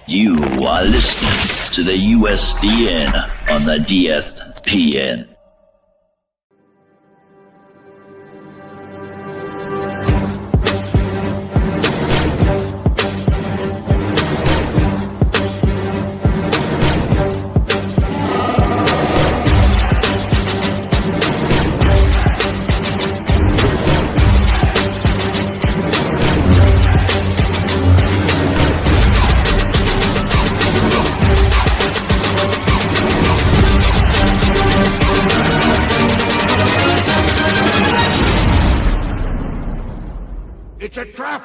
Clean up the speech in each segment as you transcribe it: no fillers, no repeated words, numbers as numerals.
You are listening to the USDN on the DSPN. It's a trap!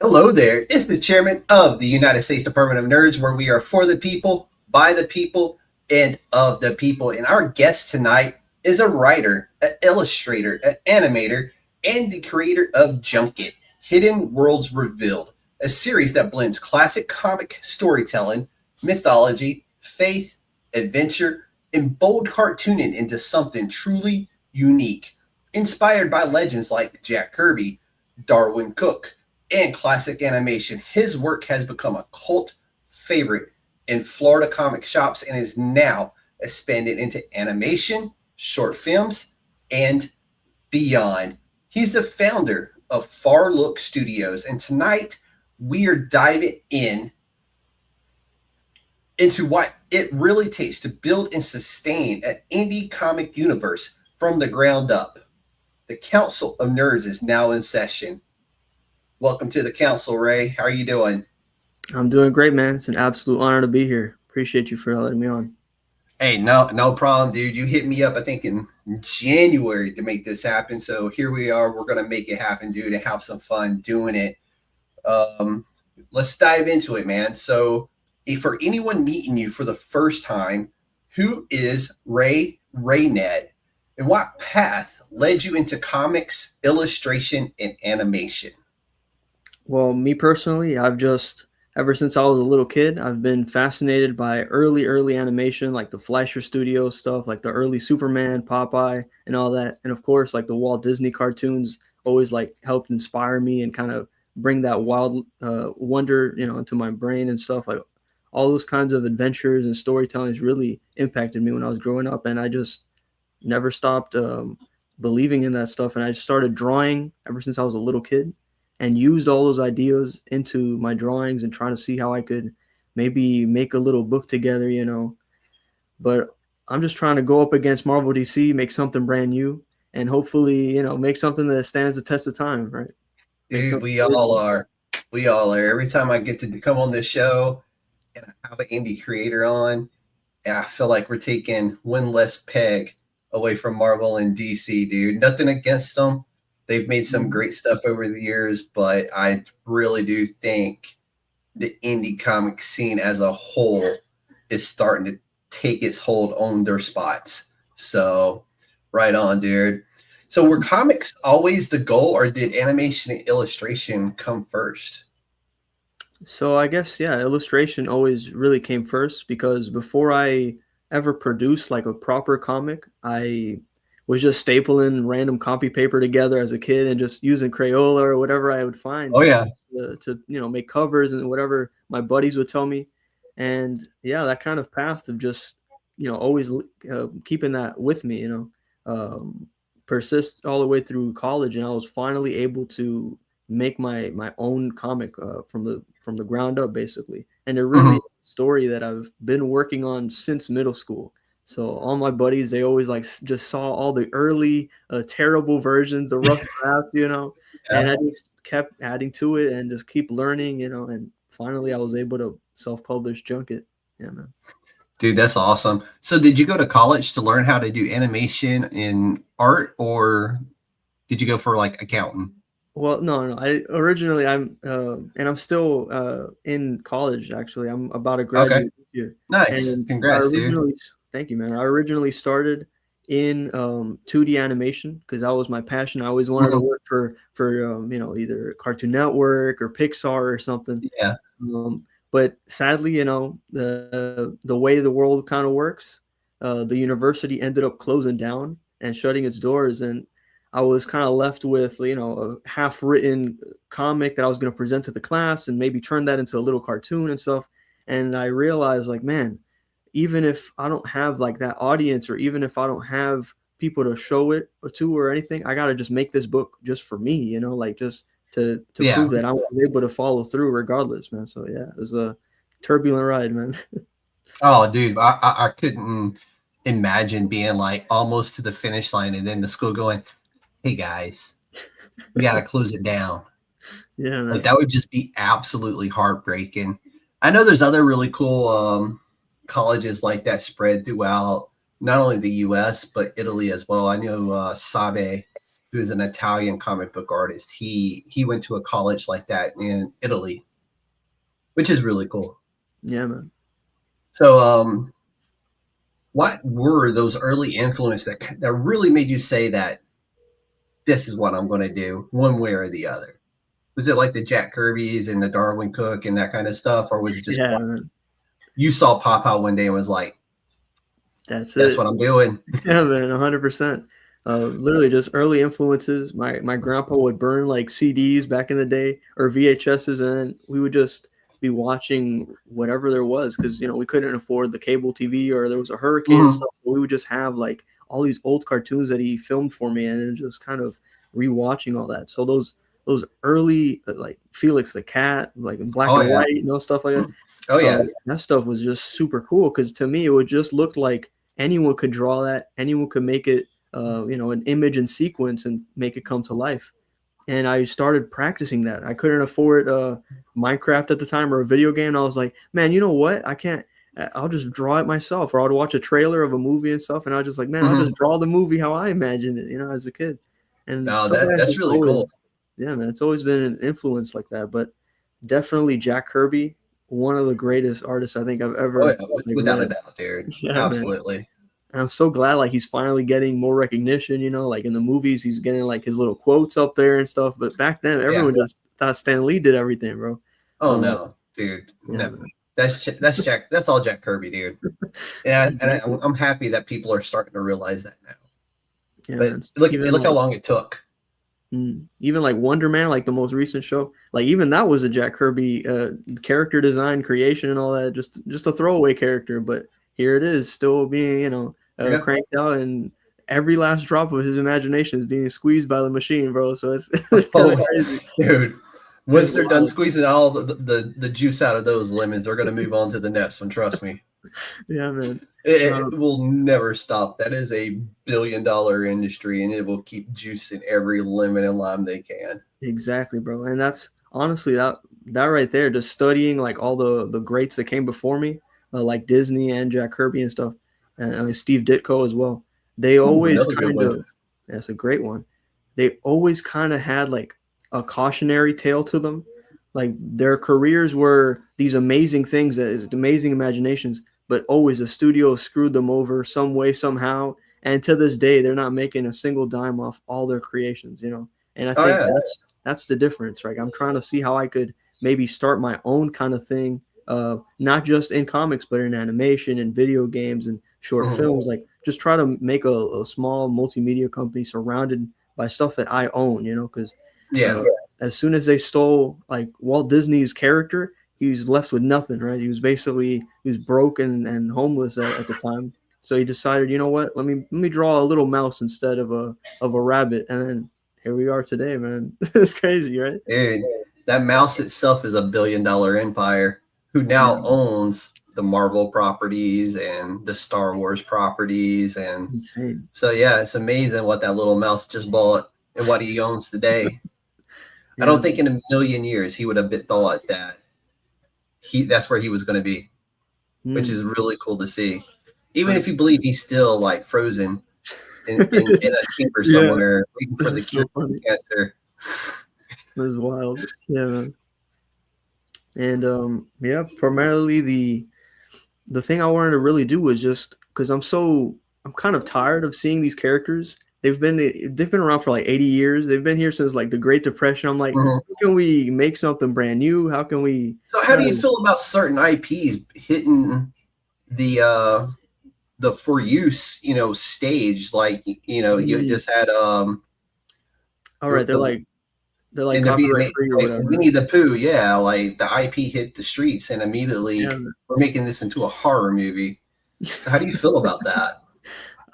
Hello there. It's the chairman of the United States Department of Nerds, where we are for the people, by the people, and of the people. And our guest tonight is a writer, an illustrator, an animator, and the creator of JUNKET, Hidden Worlds Revealed, a series that blends classic comic storytelling, mythology, faith, adventure, and bold cartooning into something truly unique. Inspired by legends like Jack Kirby, Darwyn, Cooke, and classic animation, his work has become a cult favorite in Florida comic shops and is now expanded into animation, short films, and beyond. He's the founder of Farlook Studios, and tonight we are diving into what it really takes to build and sustain an indie comic universe from the ground up. The Council of Nerds is now in session. Welcome to the council, Ray. How are you doing? I'm doing great, man. It's an absolute honor to be here. Appreciate you for letting me on. Hey, no problem, dude. You hit me up, I think, in January to make this happen. So here we are. We're going to make it happen, dude, and have some fun doing it. Let's dive into it, man. So for anyone meeting you for the first time, who is Ray Reynet, and what path led you into comics, illustration, and animation? Well, me personally, ever since I was a little kid, I've been fascinated by early animation, like the Fleischer Studios stuff, like the early Superman, Popeye, and all that. And of course, like the Walt Disney cartoons always like helped inspire me and kind of bring that wild wonder, into my brain and stuff. Like all those kinds of adventures and storytelling really impacted me when I was growing up. And I just never stopped believing in that stuff. And I just started drawing ever since I was a little kid, and used all those ideas into my drawings and trying to see how I could maybe make a little book together, But I'm just trying to go up against Marvel DC, make something brand new, and hopefully, make something that stands the test of time, right? Dude, we all are. We all are. Every time I get to come on this show and I have an indie creator on, and I feel like we're taking one less peg away from Marvel and DC, dude. Nothing against them. They've made some great stuff over the years, but I really do think the indie comic scene as a whole is starting to take its hold on their spots. So right on, dude. So were comics always the goal, or did animation and illustration come first? So I guess, illustration always really came first, because before I ever produced like a proper comic, I was just stapling random copy paper together as a kid and just using Crayola or whatever I would find. Oh yeah. To make covers and whatever my buddies would tell me. And that kind of path of just, always keeping that with me, persist all the way through college. And I was finally able to make my own comic from the ground up, basically. And it really is a story that I've been working on since middle school. So all my buddies, they always just saw all the early terrible versions, the rough drafts, and I just kept adding to it and just keep learning, and finally I was able to self-publish JUNKET. Yeah, man. Dude, that's awesome. So did you go to college to learn how to do animation and art, or did you go for like accounting? Well, no. I'm still in college. Actually, I'm about to Okay, graduate this year. nice. And I Congrats, dude. originally, thank you, man. I originally started in 2D animation because that was my passion. I always wanted to Mhm. work for either Cartoon Network or Pixar or something. Yeah, But sadly, the way the world kind of works, the university ended up closing down and shutting its doors, and I was kind of left with a half-written comic that I was going to present to the class and maybe turn that into a little cartoon and stuff. And I realized, like, man, even if I don't have like that audience, or even if I don't have people to show it to or anything, I gotta just make this book just for me, like just to yeah. prove that I was able to follow through regardless, man. So yeah, it was a turbulent ride, man. Oh, dude, I couldn't imagine being like almost to the finish line and then the school going, "Hey guys, we got to close it down." Yeah, Like man. that would just be absolutely heartbreaking. I know there's other really cool colleges like that spread throughout not only the U.S. but Italy as well. I know Sabe, who's an Italian comic book artist. He went to a college like that in Italy, which is really cool. Yeah, man. So, what were those early influences that really made you say that this is what I'm going to do, one way or the other? Was it like the Jack Kirby's and the Darwyn Cooke and that kind of stuff, or was it just Yeah, man. you saw pop out one day and was like, That's "That's it. what I'm doing"? Yeah, man, 100%. Literally just early influences. My grandpa would burn like CDs back in the day or VHSs, and then we would just be watching whatever there was because we couldn't afford the cable TV or there was a hurricane and Mhm. stuff. We would just have like all these old cartoons that he filmed for me, and then just kind of rewatching all that. So those early like Felix the Cat, like in black Oh and yeah, white, stuff like that. oh yeah, That stuff was just super cool because to me it would just look like anyone could draw that, anyone could make it, an image and sequence and make it come to life. And I started practicing that. I couldn't afford Minecraft at the time or a video game. And I was like, man, you know what? I can't. I'll just draw it myself, or I'll watch a trailer of a movie and stuff, and I was just like, man, I'll Mhm. just draw the movie how I imagined it, as a kid. And No, stuff like that that's just really always, cool. yeah, man, it's always been an influence like that. But definitely Jack Kirby, one of the greatest artists I think I've Oh ever yeah, like without a read. doubt, dude. Yeah, man. Absolutely. And I'm so glad like he's finally getting more recognition, like in the movies he's getting like his little quotes up there and stuff. But back then Yeah. everyone just thought Stan Lee did everything, bro. Oh Uh, no, dude. yeah, No, man. that's Jack. That's all Jack Kirby, dude. And Exactly. I'm happy that people are starting to realize that now. Yeah, But man. Even look how like long it took. even like Wonder Man, like the most recent show, like even that was a Jack Kirby character design creation and all that, just a throwaway character, but here it is still being, Yeah. cranked out, and every last drop of his imagination is being squeezed by the machine, bro. So it's it's kind of Oh, crazy. dude. It's Once they're done wild. squeezing all the juice out of those lemons, they're going to move on to the next one. Trust me. Yeah, man. It will never stop. That is a $1 billion industry, and it will keep juicing every lemon and lime they can. Exactly, bro. And that's honestly that right there, just studying like all the greats that came before me, like Disney and Jack Kirby and stuff, and Steve Ditko as well. They Ooh, always another good kind one. of That's a great one. They always kind of had like a cautionary tale to them. Like their careers were these amazing things, amazing imaginations, but always the studio screwed them over some way, somehow. And to this day, they're not making a single dime off all their creations. And I Oh think yeah. that's the difference, right? I'm trying to see how I could maybe start my own kind of thing, not just in comics, but in animation and video games and short Mhm. films. Like just try to make a small multimedia company surrounded by stuff that I own, because Yeah. uh, as soon as they stole like Walt Disney's character, he was left with nothing, right? He was broke and homeless at the time. So he decided, you know what? Let me draw a little mouse instead of a rabbit, and then here we are today, man. It's crazy, right? Dude, that mouse itself is $1 billion empire who Yeah, now owns the Marvel properties and the Star Wars properties. And insane. so, yeah, it's amazing what that little mouse just bought and what he owns today. I Yeah, don't think in a million years he would have thought that that's where he was going to be, which mm. is really cool to see. Even Right. if you believe he's still like frozen in a chamber Yeah, somewhere waiting for the that's cure so for funny. cancer. It was wild. Yeah, man. And yeah, primarily the thing I wanted to really do was just because I'm kind of tired of seeing these characters. They've been around for like 80 years. They've been here since like the Great Depression. I'm like, Mhm. how can we make something brand new? How can we? So how do you feel about certain IPs hitting the for use, stage? Like, you just had All right, they're like in the copyright free or like whatever. Winnie the Pooh, yeah, like the IP hit the streets and immediately Yeah. we're making this into a horror movie. So how do you feel about that?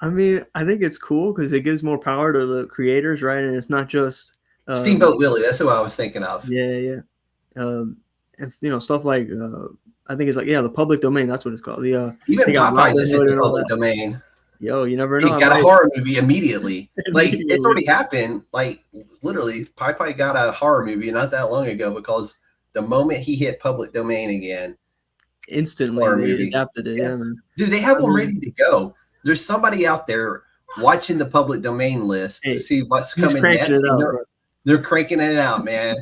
I mean, I think it's cool because it gives more power to the creators, right? And it's not just Steamboat Willie, that's who I was thinking of. yeah. And stuff like I think it's like the public domain. That's what it's called. Even they got Popeye just hit Robin Hood the and all public that. domain. Yo, you never know. He got a horror movie immediately. Like, it's Immediately. already happened. Like, literally, Popeye got a horror movie not that long ago because the moment he hit public domain again, Instantly horror they movie. adapted it. Yeah, man. Dude, they have them ready to go. There's somebody out there watching the public domain list to see what's He's coming cranking next. it out, bro. They're cranking it out, man.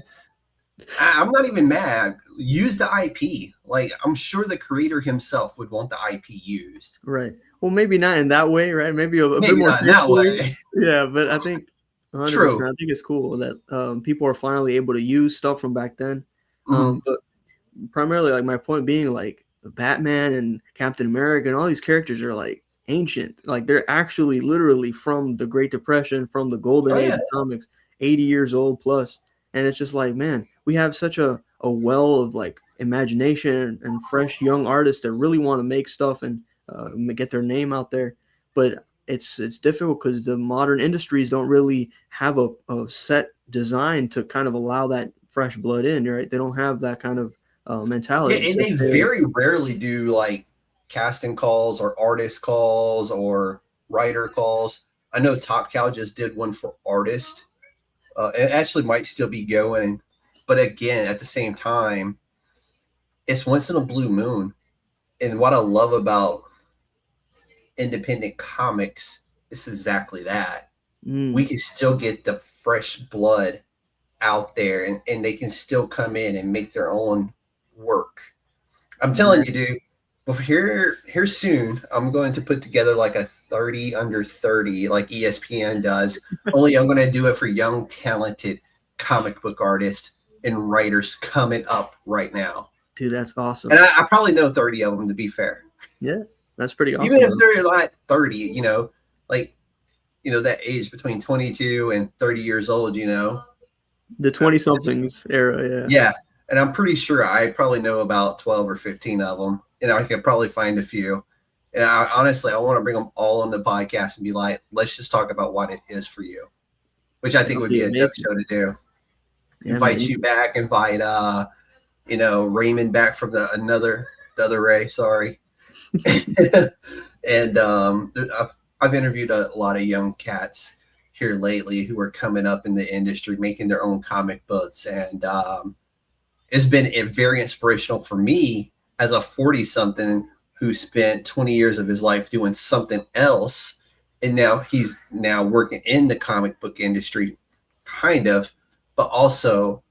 I'm not even mad. Use the IP. Like, I'm sure the creator himself would want the IP used. Right. Well, maybe not in that way, right? Maybe a Maybe bit more not in that tastefully. way. Yeah, but I think 100%. True. I think it's cool that people are finally able to use stuff from back then. But primarily, like my point being, like Batman and Captain America and all these characters are like ancient. Like they're actually literally from the Great Depression, from the Golden Age of comics, 80 years old plus. And it's just like, man, we have such a well of like imagination and fresh young artists that really want to make stuff and get their name out there. But it's difficult because the modern industries don't really have a set design to kind of allow that fresh blood in, right? They don't have that kind of mentality. Yeah, and they very rarely do like casting calls or artist calls or writer calls. I know Top Cow just did one for artist. It actually might still be going, but again, at the same time, it's once in a blue moon. And what I love about independent comics is exactly that. We can still get the fresh blood out there, and they can still come in and make their own work. I'm telling you, dude. Well, here soon, I'm going to put together like a 30 under 30, like ESPN does. Only I'm going to do it for young, talented comic book artists and writers coming up right now. Dude, that's awesome. And I probably know 30 of them, to be fair. Yeah, that's pretty awesome. Even if they're like 30, that age between 22 and 30 years old, the 20-somethings era, yeah. Yeah, and I'm pretty sure I probably know about 12 or 15 of them. And I could probably find a few. And honestly, I want to bring them all on the podcast and be like, let's just talk about what it is for you, which I think would be a dope show to do. Yeah, Invite you back, invite Raymond back from the other Ray, sorry. And I've interviewed a lot of young cats here lately who are coming up in the industry, making their own comic books. And it's been very inspirational for me as a 40-something who spent 20 years of his life doing something else. And now he's working in the comic book industry, kind of, but also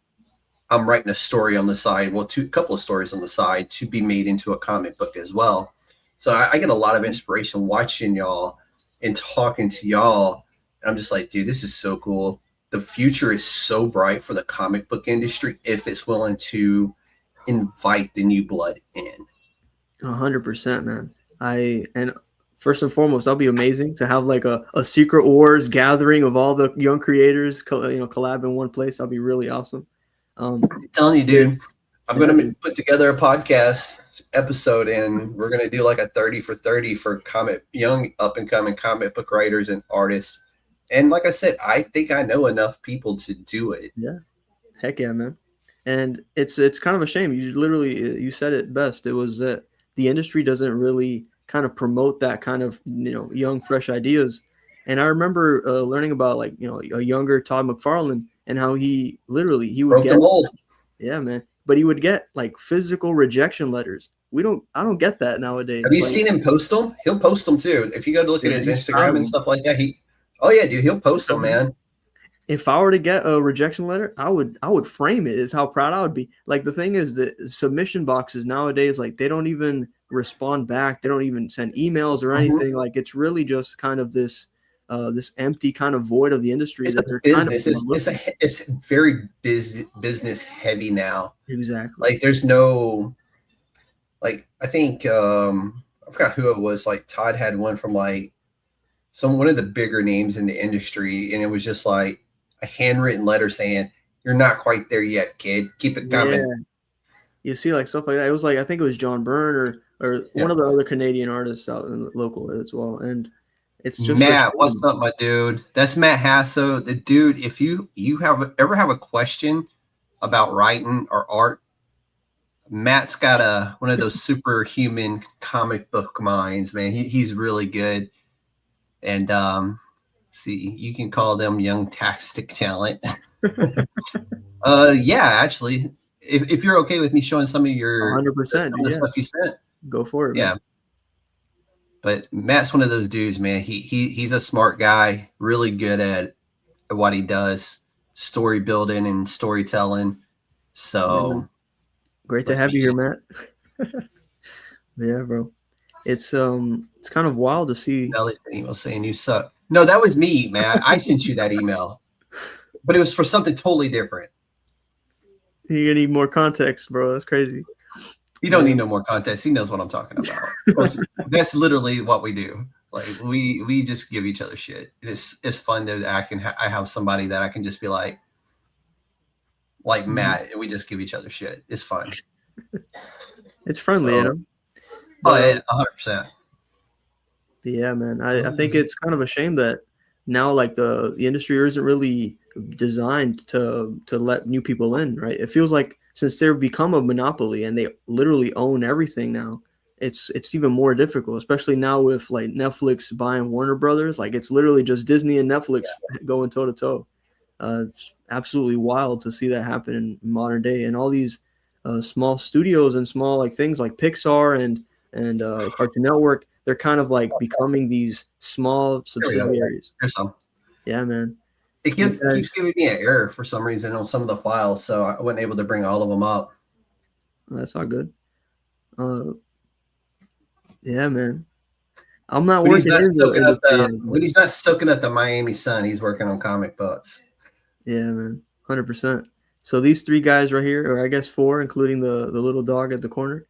I'm writing a story on the side. Well, a couple of stories on the side to be made into a comic book as well. So I get a lot of inspiration watching y'all and talking to y'all. And I'm just like, dude, this is so cool. The future is so bright for the comic book industry if it's willing to invite the new blood in. 100%, man. And first and foremost, that'll be amazing to have like a Secret Wars gathering of all the young creators, collab in one place. That'll be really awesome. I'm telling you, dude, I'm going to put together a podcast episode and we're going to do like a 30 for 30 for young up and coming comic book writers and artists. And like I said, I think I know enough people to do it. Yeah. Heck yeah, man. And it's kind of a shame. You said it best. It was that the industry doesn't really kind of promote that kind of, young, fresh ideas. And I remember learning about a younger Todd McFarlane and how he would get, yeah, man. But he would get like physical rejection letters. I don't get that nowadays. Have you seen him post them? He'll post them too. If you go to look at his Instagram and stuff like that, he'll post them, man. if I were to get a rejection letter, I would frame it. Is how proud I would be. Like the thing is, the submission boxes nowadays, like they don't even respond back. They don't even send emails or anything. Like it's really just kind of this this empty kind of void of the industry that they're business. kind of It's very business heavy now. Exactly. Like there's no, like I think I forgot who it was. Like Todd had one from like one of the bigger names in the industry, and it was just like a handwritten letter saying, "You're not quite there yet, kid. Keep it coming." Yeah. You see like stuff like that. It was like I think it was John Byrne or one of the other Canadian artists out in the local as well. And it's just Matt, what's up, my dude? That's Matt Hasso. The dude, if you ever have a question about writing or art, Matt's got one of those superhuman comic book minds, man. He's really good. And see, you can call them young tastic talent. Yeah, actually, if you're okay with me showing some of your 100%, the stuff you sent, go for it. Yeah. Man. But Matt's one of those dudes, man. He's a smart guy, really good at what he does, story building and storytelling. So great to have you here, Matt. Yeah, bro. It's kind of wild to see. An email saying you suck. No, that was me, man. I sent you that email, but it was for something totally different. You need more context, bro. That's crazy. You don't need no more context. He knows what I'm talking about. That's literally what we do. Like we just give each other shit. It's fun that I have somebody that I can just be like Matt, and we just give each other shit. It's fun. It's friendly, you know. Oh yeah, 100%. Yeah, man. I think it's kind of a shame that now like the industry isn't really designed to let new people in, right? It feels like since they've become a monopoly and they literally own everything now, it's even more difficult, especially now with like Netflix buying Warner Brothers. Like it's literally just Disney and Netflix going toe to toe. It's absolutely wild to see that happen in modern day, and all these small studios and small like things like Pixar and Cartoon Network, they're kind of like becoming these small subsidiaries. Here's some. Yeah, man. It keeps giving me an error for some reason on some of the files, so I wasn't able to bring all of them up. That's all good. Yeah, man. I'm not working. When he's not soaking up the Miami sun, he's working on comic books. Yeah, man. 100%. So these three guys right here, or I guess four, including the little dog at the corner,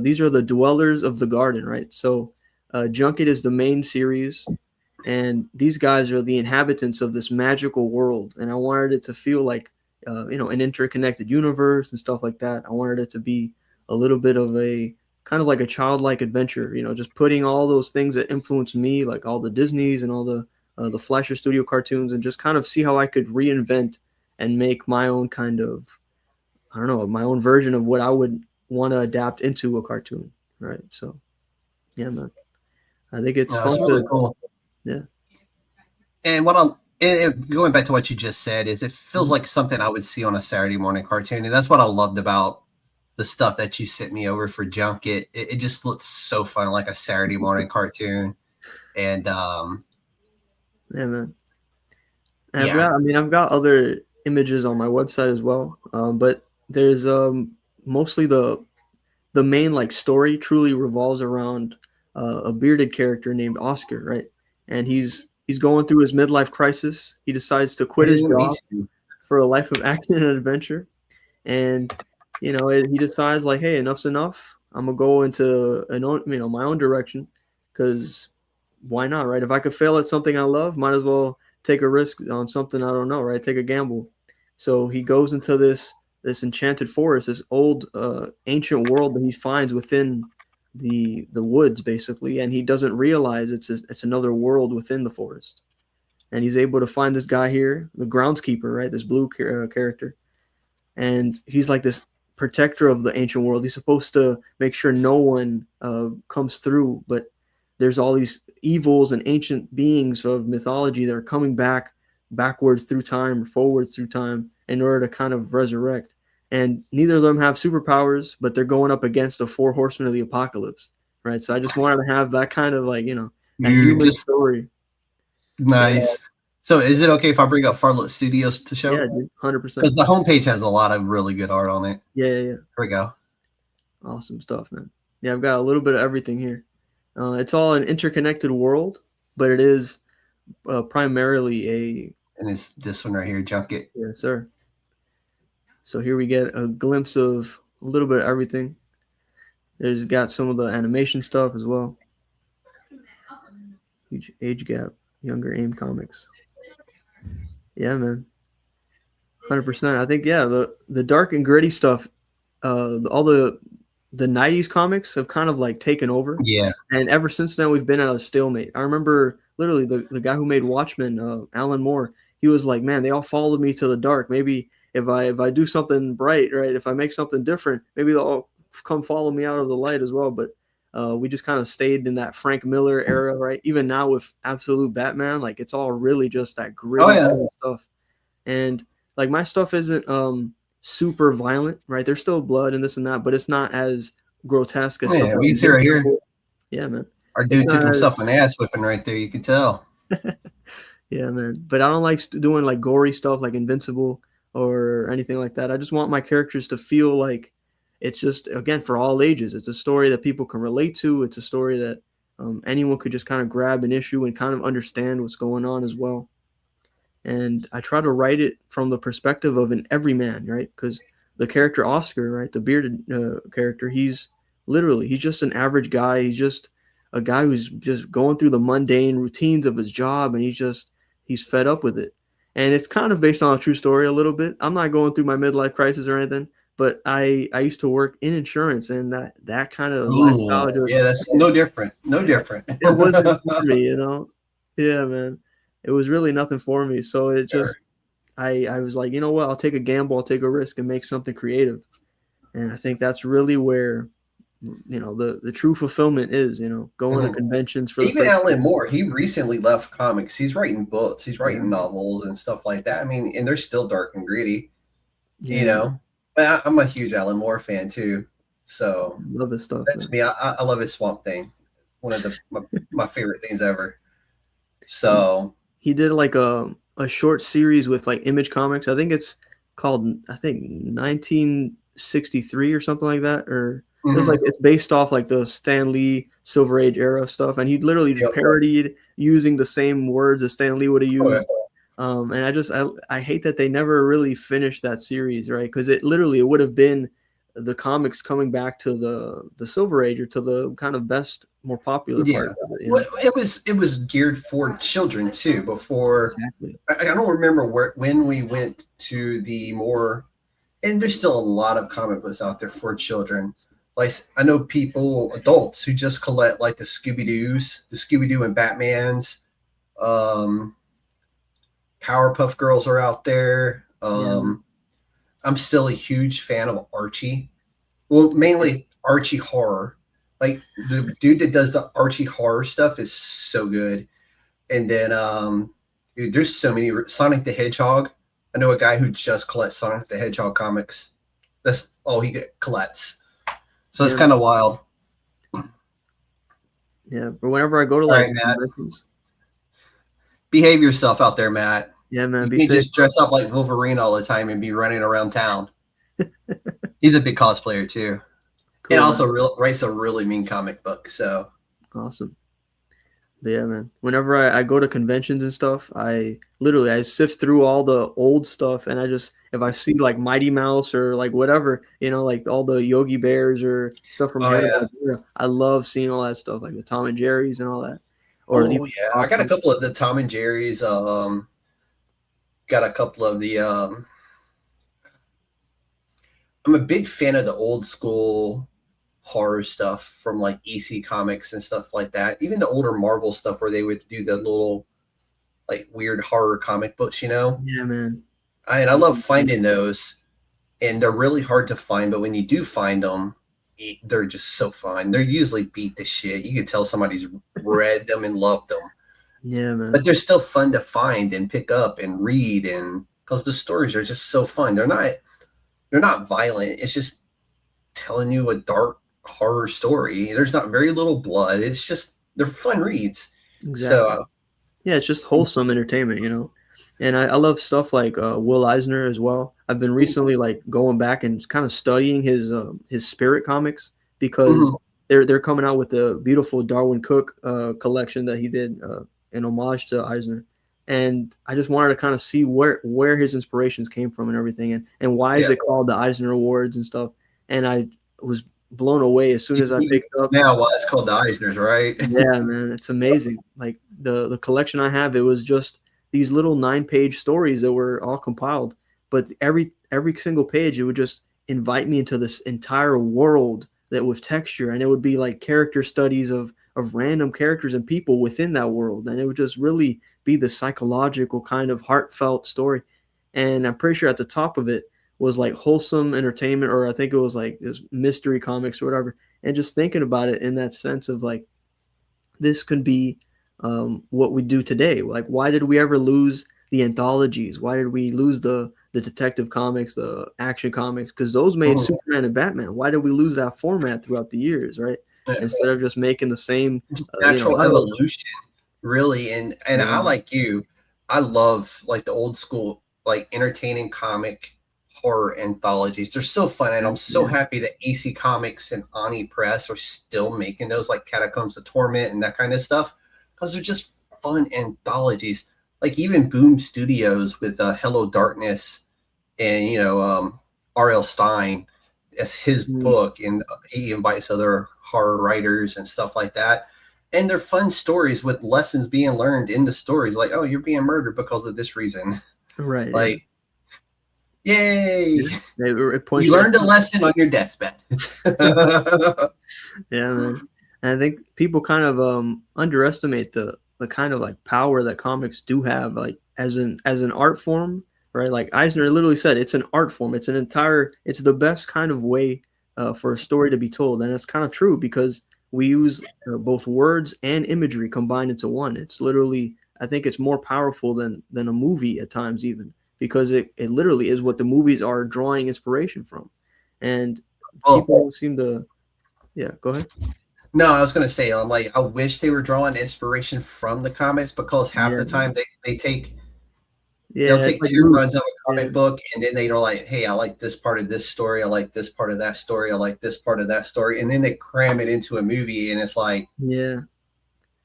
these are the dwellers of the garden, right? So Junket is the main series, and these guys are the inhabitants of this magical world. And I wanted it to feel like, an interconnected universe and stuff like that. I wanted it to be a little bit of a kind of like a childlike adventure, just putting all those things that influenced me, like all the Disneys and all the Fleischer Studio cartoons, and just kind of see how I could reinvent and make my own kind of, I don't know, my own version of what I would want to adapt into a cartoon, right? So, yeah, man. I think it's fun. Really cool. Yeah. And going back to what you just said, is it feels like something I would see on a Saturday morning cartoon, and that's what I loved about the stuff that you sent me over for Junket. It just looks so fun, like a Saturday morning cartoon. And yeah, man. I've got other images on my website as well, but there's mostly the main like story truly revolves around a bearded character named Oscar, right? And he's going through his midlife crisis. He decides to quit his job for a life of action and adventure, and he decides like, hey, enough's enough. I'm gonna go into my own direction, because why not, right? If I could fail at something I love, might as well take a risk on something I don't know, right? Take a gamble. So he goes into this enchanted forest, this old ancient world that he finds within the woods, basically, and he doesn't realize it's another world within the forest. And he's able to find this guy here, the groundskeeper, right? This blue character, and he's like this protector of the ancient world. He's supposed to make sure no one comes through, but there's all these evils and ancient beings of mythology that are coming backwards through time or forwards through time in order to kind of resurrect. And neither of them have superpowers, but they're going up against the four horsemen of the apocalypse, right? So I just wanted to have that kind of like, that human story. Nice. So is it okay if I bring up Farlook Studios to show? Yeah, dude, 100%. Because the homepage has a lot of really good art on it. Yeah. Here we go. Awesome stuff, man. Yeah, I've got a little bit of everything here. It's all an interconnected world, but it is primarily a... And it's this one right here, Junket. Yes, sir. So here we get a glimpse of a little bit of everything. There's got some of the animation stuff as well. Huge age gap, younger AIM comics. Yeah, man. 100%. I think, yeah, the dark and gritty stuff, all the 90s comics have kind of like taken over. Yeah. And ever since then, we've been at a stalemate. I remember literally the guy who made Watchmen, Alan Moore, he was like, man, they all followed me to the dark. Maybe if I do something bright, right, if I make something different, maybe they'll all come follow me out of the light as well. But we just kind of stayed in that Frank Miller era, right? Even now with Absolute Batman, like it's all really just that gritty stuff. And like my stuff isn't super violent, right? There's still blood and this and that, but it's not as grotesque as stuff. We can see right here. Yeah, man. Our dude took himself an ass whipping right there. You can tell. Yeah, man. But I don't like doing like gory stuff like Invincible or anything like that. I just want my characters to feel like it's just, again, for all ages. It's a story that people can relate to. It's a story that anyone could just kind of grab an issue and kind of understand what's going on as well. And I try to write it from the perspective of an everyman, right? Because the character Oscar, right, the bearded character, he's just an average guy. He's just a guy who's just going through the mundane routines of his job, and he's fed up with it. And it's kind of based on a true story a little bit. I'm not going through my midlife crisis or anything, but I used to work in insurance, and that kind of lifestyle. Yeah, that's no different. No different. It wasn't for me, you know? Yeah, man. It was really nothing for me. So it just, I was like, you know what? I'll take a gamble. I'll take a risk and make something creative. And I think that's really where, you know, the true fulfillment is, you know, going to conventions for even Alan Moore. He recently left comics. He's writing books. He's writing novels and stuff like that. I mean, and they're still dark and gritty, you know. But I'm a huge Alan Moore fan too. So love his stuff. That's me. I love his Swamp Thing. One of my favorite things ever. So he did like a short series with like Image Comics. I think it's called 1963 or something like that. Or it was like it's based off like the Stan Lee Silver Age era stuff, and he literally parodied using the same words as Stan Lee would have used. And I hate that they never really finished that series, right? Because it would have been the comics coming back to the Silver Age or to the kind of best, more popular part of it. You know? Well, it was geared for children too. Before I don't remember when we went to the more, and there's still a lot of comic books out there for children. Like I know adults who just collect like the Scooby-Doo and Batmans. Powerpuff Girls are out there. I'm still a huge fan of Archie. Well, mainly Archie horror. Like the dude that does the Archie horror stuff is so good. And then dude, there's so many. Sonic the Hedgehog. I know a guy who just collects Sonic the Hedgehog comics. That's all he collects. So it's kind of wild. Yeah, but whenever I go to like behave yourself out there, Matt. Yeah, man. You can't just dress up like Wolverine all the time and be running around town. He's a big cosplayer too. Cool, and also writes a really mean comic book. So awesome. But yeah, man. Whenever I go to conventions and stuff, I sift through all the old stuff, and if I see like Mighty Mouse or like whatever, you know, like all the Yogi Bears or stuff from I love seeing all that stuff, like the Tom and Jerry's and all that. I got a couple of the Tom and Jerry's. Got a couple of the. I'm a big fan of the old school horror stuff from like EC Comics and stuff like that. Even the older Marvel stuff where they would do the little like weird horror comic books, you know? Yeah, man. I love finding those, and they're really hard to find. But when you do find them, they're just so fun. They're usually beat to shit. You can tell somebody's read them and loved them. Yeah, man. But they're still fun to find and pick up and read, and because the stories are just so fun. They're not violent. It's just telling you a dark horror story. There's not very little blood. It's just they're fun reads. Exactly. So Yeah, it's just wholesome entertainment, And I love stuff like Will Eisner as well. I've been recently like going back and kind of studying his Spirit comics because they're coming out with the beautiful Darwyn Cooke collection that he did in homage to Eisner. And I just wanted to kind of see where his inspirations came from and everything, and why is it called the Eisner Awards and stuff. And I was blown away as soon as I picked up. Now, why it's called the Eisners, right? Yeah, man, it's amazing. Like the collection I have, it was just these little 9-page stories that were all compiled, but every single page, it would just invite me into this entire world that with texture, and it would be like character studies of random characters and people within that world, and it would just really be the psychological kind of heartfelt story. And I'm pretty sure at the top of it was like wholesome entertainment, or I think it was like this mystery comics or whatever. And just thinking about it in that sense of like, this could be what we do today. Like, why did we ever lose the anthologies? Why did we lose the detective comics, the action comics? Because those made Superman and Batman. Why did we lose that format throughout the years, right? Instead of just making the same natural evolution, really. And I, like you, I love like the old school, like entertaining comic horror anthologies. They're so fun, and I'm so happy that EC Comics and Ani Press are still making those, like Catacombs of Torment and that kind of stuff, because they're just fun anthologies. Like even Boom Studios with Hello Darkness and R.L. Stein as his book, and he invites other horror writers and stuff like that. And they're fun stories with lessons being learned in the stories, like, oh, you're being murdered because of this reason, right? Like, yay! You learned a lesson on your deathbed. Yeah, man. And I think people kind of underestimate the kind of like power that comics do have, like as an art form, right? Like Eisner literally said, it's an art form. It's it's the best kind of way for a story to be told, and it's kind of true because we use both words and imagery combined into one. It's literally, I think it's more powerful than a movie at times, even because it literally is what the movies are drawing inspiration from. And people seem to, go ahead. No, I was going to say, I'm like, I wish they were drawing inspiration from the comics, because half the time they take, they'll take like 2 runs of a comic book, and then they're like, hey, I like this part of this story. I like this part of that story. I like this part of that story. And then they cram it into a movie, and it's like, what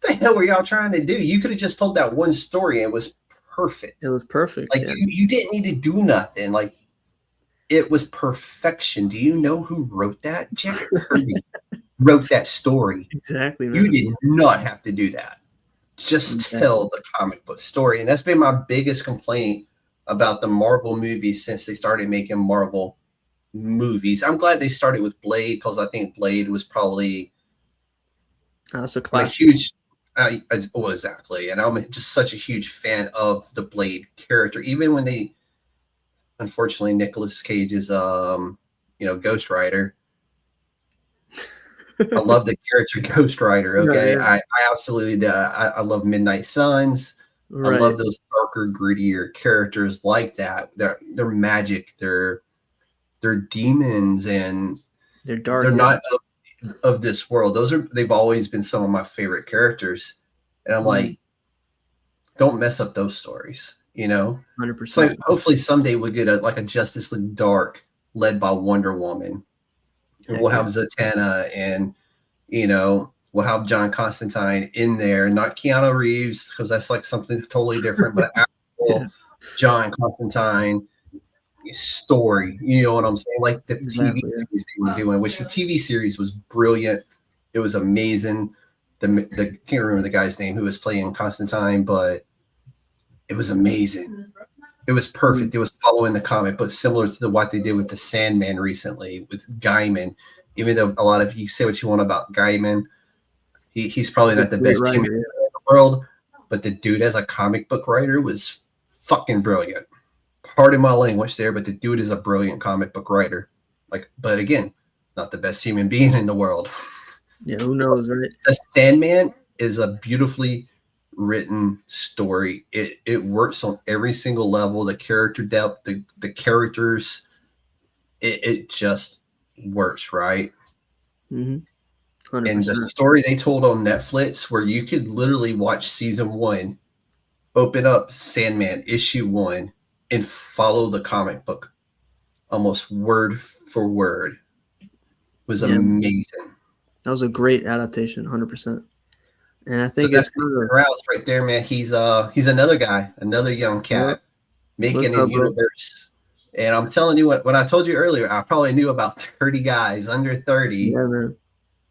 the hell were y'all trying to do? You could have just told that one story, and it was perfect. It was perfect. Like you didn't need to do nothing. Like, it was perfection. Do you know who wrote that? Jack Kirby wrote that story. Exactly, man. You did not have to do that. Just tell the comic book story. And that's been my biggest complaint about the Marvel movies since they started making Marvel movies. I'm glad they started with Blade, because I think Blade was probably that's a classic. Huge. Exactly. And I'm just such a huge fan of the Blade character, even when they, unfortunately, Nicolas Cage is Ghost Rider. I love the character Ghost Rider. Okay, right. I absolutely do. I love Midnight Suns. Right. I love those darker, grittier characters like that. They're magic. They're demons, and they're dark. They're not of this world. They've always been some of my favorite characters, and I'm like, don't mess up those stories. 100%. It's like, hopefully someday we'll get a Justice League Dark led by Wonder Woman. And we'll have Zatanna, and we'll have John Constantine in there, not Keanu Reeves, because that's like something totally different, but actual John Constantine story. You know what I'm saying? Like the TV series they were doing, which the TV series was brilliant. It was amazing. Can't remember the guy's name who was playing Constantine, but it was amazing. It was perfect. It was following the comic, but similar to what they did with the Sandman recently with Gaiman. Even though a lot of you say what you want about Gaiman, he's probably not the best human in the world, but the dude as a comic book writer was fucking brilliant. Pardon my language there, but the dude is a brilliant comic book writer. But again, not the best human being in the world. Yeah, who knows, right? The Sandman is a beautifully written story. It works on every single level. The character depth, the characters, it just works, right? 100%. And the story they told on Netflix, where you could literally watch season 1 open up Sandman issue 1 and follow the comic book almost word for word. It was amazing. That was a great adaptation, 100%. And I think so that's Rouse right there, man. He's another guy, another young cat making a universe. And I'm telling you when I told you earlier, I probably knew about 30 guys under 30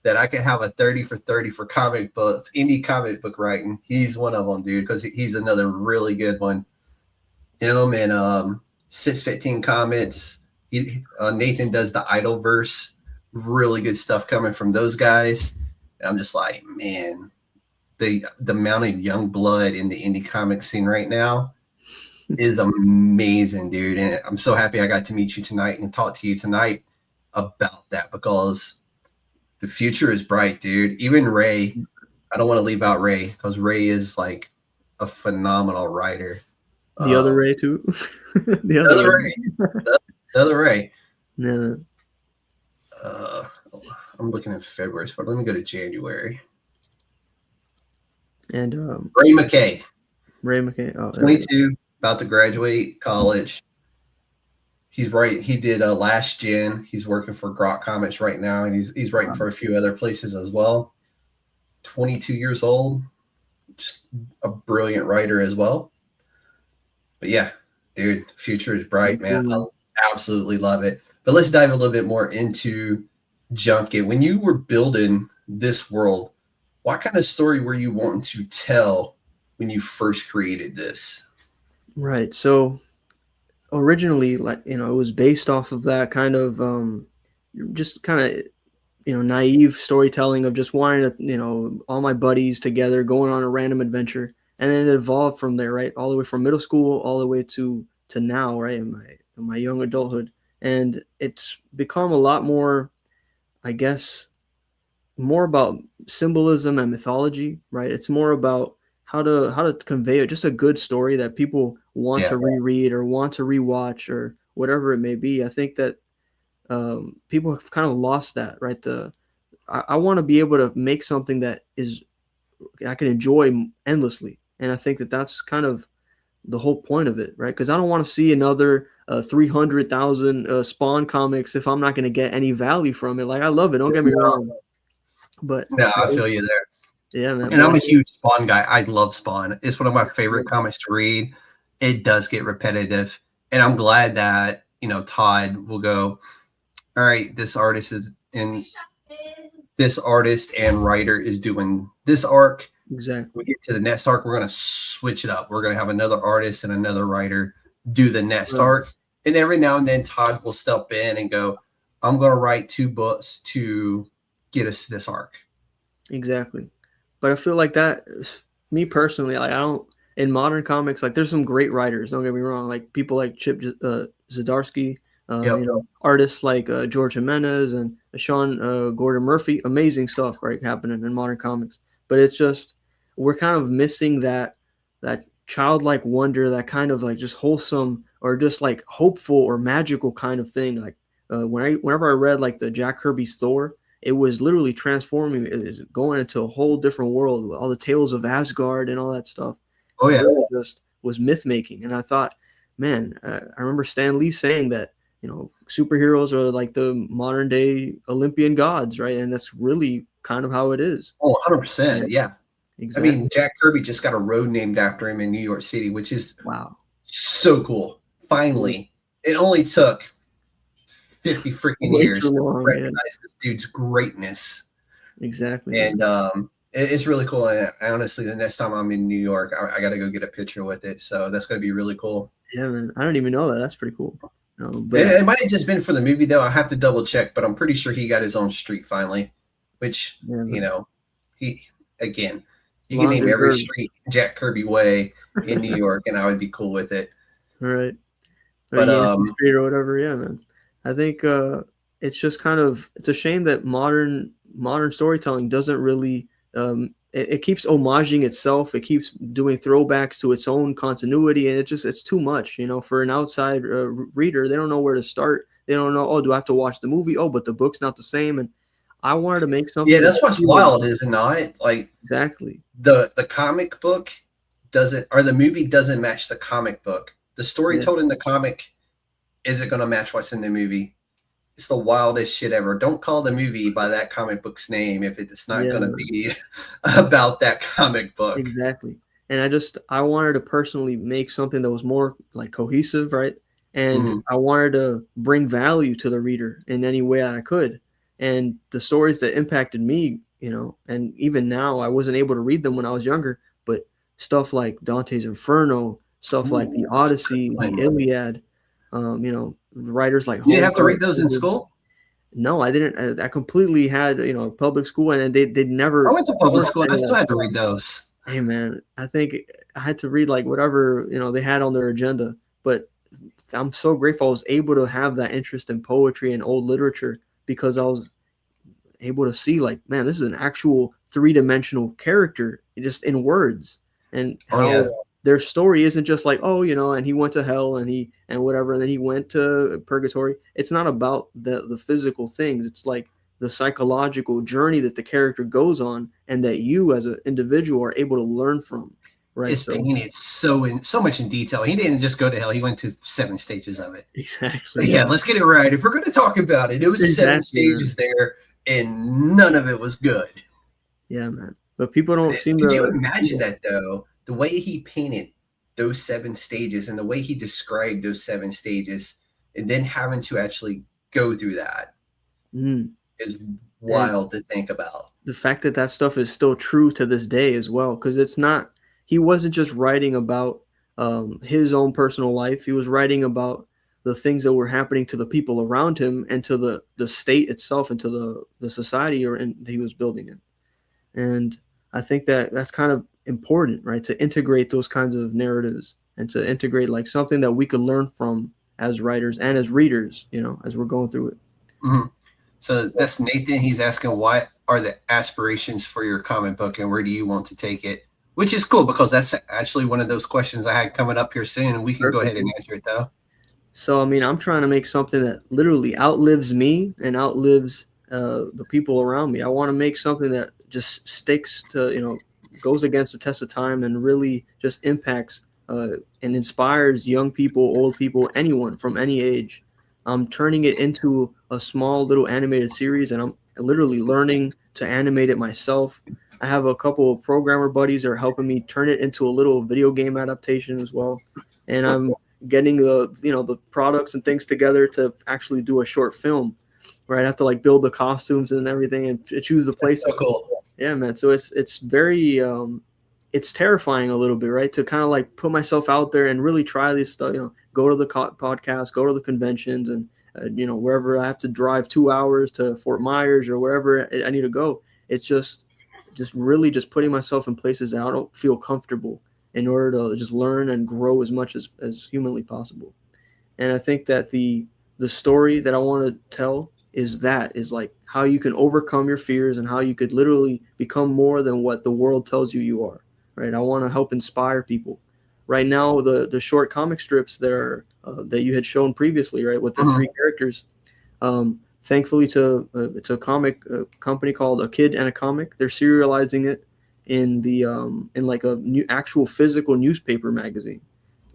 that I could have a 30 for 30 for comic books, indie comic book writing. He's one of them, dude, because he's another really good one. Him and 615 Comics. Nathan does the Idolverse. Really good stuff coming from those guys. And I'm just like, man, the amount of young blood in the indie comic scene right now is amazing, dude. And I'm so happy I got to meet you tonight and talk to you tonight about that, because the future is bright, dude. Even Ray, I don't want to leave out Ray, because Ray is like a phenomenal writer. The other Ray too. the other Ray. The other Ray. Yeah. I'm looking at February, so let me go to January. And Ray McKay. Ray McKay. Oh, 22, about to graduate college. He's right. He did Last Gen. He's working for Grok Comics right now, and he's writing for a few other places as well. 22 years old, just a brilliant writer as well. But yeah, dude, future is bright, man. I absolutely love it. But let's dive a little bit more into Junket. When you were building this world, what kind of story were you wanting to tell when you first created this? Right. So originally, like, it was based off of that kind of just kind of naive storytelling of just wanting to all my buddies together going on a random adventure, and then it evolved from there, right, all the way from middle school all the way to now, right, in my young adulthood. And it's become a lot more, I guess, more about symbolism and mythology, right? It's more about how to convey just a good story that people want to reread or want to rewatch or whatever it may be. I think that people have kind of lost that, right? I want to be able to make something that I can enjoy endlessly, and I think that that's kind of the whole point of it, right? Because I don't want to see another 300,000 Spawn comics if I'm not going to get any value from it. Like, I love it, don't get me wrong, but no, I feel you there. Yeah, man. And I'm a huge Spawn guy. I love Spawn. It's one of my favorite comics to read. It does get repetitive, and I'm glad that Todd will go, all right, this artist and writer is doing this arc. Exactly. We get to the next arc, we're going to switch it up. We're going to have another artist and another writer do the next arc. And every now and then Todd will step in and go, I'm going to write 2 books to get us to this arc. Exactly. But I feel like that, me personally, like, I don't, in modern comics, like, there's some great writers, don't get me wrong, like people like Chip Zdarsky, artists like George Jimenez and Sean Gordon Murphy, amazing stuff, right, happening in modern comics. But it's just, we're kind of missing that childlike wonder, that kind of like just wholesome or just like hopeful or magical kind of thing. Like whenever I read like the Jack Kirby's Thor, it was literally transforming, it was going into a whole different world with all the tales of Asgard and all that stuff. Oh yeah, it just was myth making. And I thought, man, I remember Stan Lee saying that superheroes are like the modern day Olympian gods, right? And that's really kind of how it is. Oh, 100%. Yeah. Exactly. I mean, Jack Kirby just got a road named after him in New York City, which is so cool. Finally, it only took 50 freaking years to recognize this dude's greatness. Exactly. And it's really cool. And honestly, the next time I'm in New York, I got to go get a picture with it. So that's going to be really cool. Yeah, man. I don't even know that. That's pretty cool. But it might have just been for the movie, though. I have to double check, but I'm pretty sure he got his own street finally, which, he again, you can name every street Jack Kirby way in New York, and I would be cool with it. Right. But street or whatever, yeah, man. I think it's just kind of, it's a shame that modern storytelling doesn't really it keeps homaging itself. It keeps doing throwbacks to its own continuity, and it's too much, for an outside reader. They don't know where to start. They don't know, oh, do I have to watch the movie? Oh, but the book's not the same. And I wanted to make something. Yeah, that's what's wild, is it not? Like, exactly. The comic book doesn't, or the movie doesn't match the comic book. The story Yeah. told in the comic isn't going to match what's in the movie. It's the wildest shit ever. Don't call the movie by that comic book's name if it's not Yeah, going to man. be about that comic book. Exactly. And I wanted to personally make something that was more like cohesive, right? And Mhm. I wanted to bring value to the reader in any way that I could. And the stories that impacted me, and even now I wasn't able to read them when I was younger, but stuff like Dante's Inferno, stuff like the Ooh, that's a good Odyssey, the one. Iliad, writers like You didn't have to Homer. read those in school? No, I didn't. I completely had, public school, and they never I went to public forced school and I any of still that had to stuff. read those. Hey man, I think I had to read like whatever, they had on their agenda, but I'm so grateful I was able to have that interest in poetry and old literature because I was able to see like, man, this is an actual three-dimensional character just in words, and Oh, yeah. how their story isn't just like, oh, and he went to hell and whatever, and then he went to purgatory. It's not about the physical things. It's like the psychological journey that the character goes on and that you as an individual are able to learn from, right? It's So painted so much in detail. He didn't just go to hell. He went to 7 stages of it. exactly, But yeah, let's get it right. If we're going to talk about it, it was 7 exactly, man. stages there, and none of it was good. Yeah, man. But people don't seem Could you to imagine that, though? The way he painted those 7 stages and the way he described those 7 stages, and then having to actually go through that Mm. is wild to think about. The fact that that stuff is still true to this day as well, because he wasn't just writing about his own personal life. He was writing about the things that were happening to the people around him and to the state itself and to the society he was building in. And I think that that's kind of important, right? To integrate those kinds of narratives and to integrate like something that we could learn from as writers and as readers, as we're going through it. Mm-hmm. So that's Nathan. He's asking, what are the aspirations for your comic book and where do you want to take it? Which is cool because that's actually one of those questions I had coming up here soon, and we can go ahead and answer it, though. So, I mean, I'm trying to make something that literally outlives me and outlives the people around me. I want to make something that just sticks to, goes against the test of time and really just impacts and inspires young people, old people, anyone from any age. I'm turning it into a small little animated series, and I'm literally learning to animate it myself. I have a couple of programmer buddies that are helping me turn it into a little video game adaptation as well. And I'm getting the products and things together to actually do a short film where I have to like build the costumes and everything and choose the place. So cool. Yeah, man. So it's very it's terrifying a little bit, right? To kind of like put myself out there and really try this stuff, go to the podcast, go to the conventions, and wherever I have to drive 2 hours to Fort Myers or wherever I need to go. It's just really just putting myself in places that I don't feel comfortable in order to just learn and grow as much as humanly possible. And I think that the story that I want to tell is like how you can overcome your fears and how you could literally become more than what the world tells you are, right? I want to help inspire people. Right now, the short comic strips that you had shown previously, right, with the 3 characters, thankfully it's a comic company called A Kid and a Comic. They're serializing it in the in like a new actual physical newspaper magazine,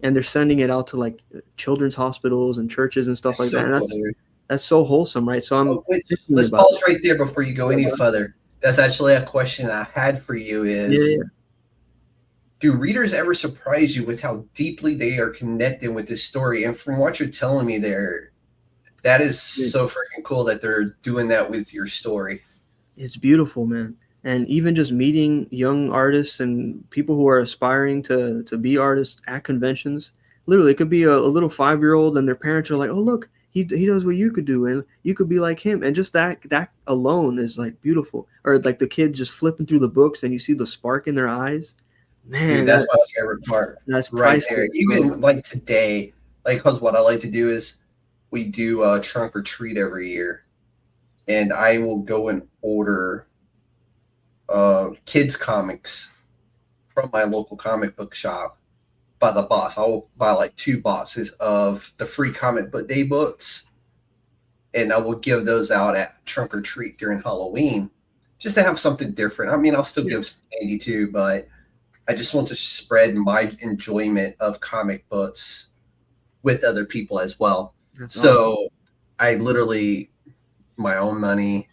and they're sending it out to like children's hospitals and churches and stuff like that. And that's so wholesome, right? So let's pause right there before you go any further. That's actually a question I had for you is, do readers ever surprise you with how deeply they are connected with this story? And from what you're telling me there, that is so freaking cool that they're doing that with your story. It's beautiful, man. And even just meeting young artists and people who are aspiring to be artists at conventions, literally it could be a little 5-year-old and their parents are like, oh, look, he does what you could do and you could be like him. And just that alone is like beautiful. Or like the kid just flipping through the books and you see the spark in their eyes. Man, dude, that's my favorite part. That's right there. Even like today, like, because what I like to do is we do a trunk or treat every year, and I will go and order kids comics from my local comic book shop by the box. I'll buy like 2 boxes of the free comic book day books, and I will give those out at trunk or treat during Halloween just to have something different. I mean, I'll still give some candy too, but I just want to spread my enjoyment of comic books with other people as well. That's So awesome. I literally, my own money,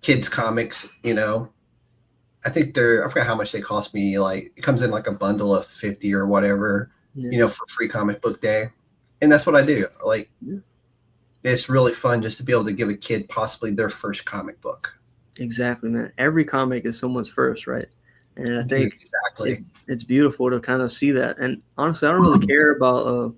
kids comics, I think I forgot how much they cost me. Like it comes in like a bundle of 50 or whatever, Yeah. for free comic book day. And that's what I do. Like Yeah. it's really fun just to be able to give a kid possibly their first comic book. Exactly, man. Every comic is someone's first, right? And I Dude, think exactly. it's beautiful to kind of see that. And honestly, I don't really care about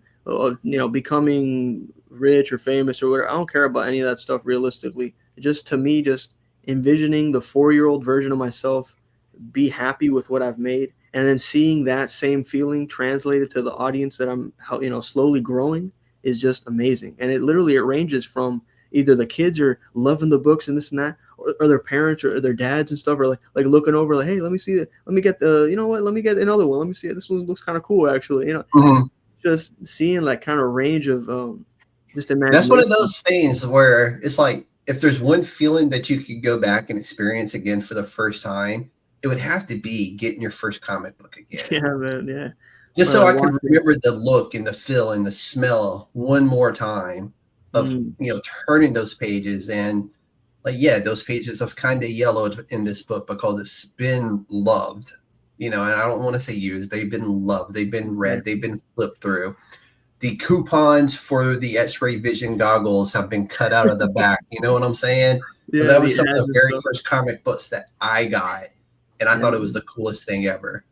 becoming rich or famous or whatever. I don't care about any of that stuff realistically. Just to me, just envisioning the 4-year-old version of myself be happy with what I've made, and then seeing that same feeling translated to the audience that I'm slowly growing is just amazing. And it ranges from either the kids are loving the books and this and that, or their parents or their dads and stuff are like looking over like, hey, let me see it. Let me get let me get another one. Let me see it. This one looks kind of cool, actually. Mhm. Just seeing like kind of range of just That's one of imagination. those things where it's like if there's one feeling that you could go back and experience again for the first time, it would have to be getting your first comic book again. Yeah, man. Yeah. Just Or so like I could watching. remember the look and the feel and the smell one more time of, turning those pages. And like, yeah, those pages have kind of yellowed in this book because it's been loved, and I don't want to say used. They've been loved. They've been read. They've been flipped through. The coupons for the X-ray vision goggles have been cut out of the back. You know what I'm saying? But Yeah, that the was some of ads the and very stuff. first comic books that I got. And I Yeah. thought it was the coolest thing ever.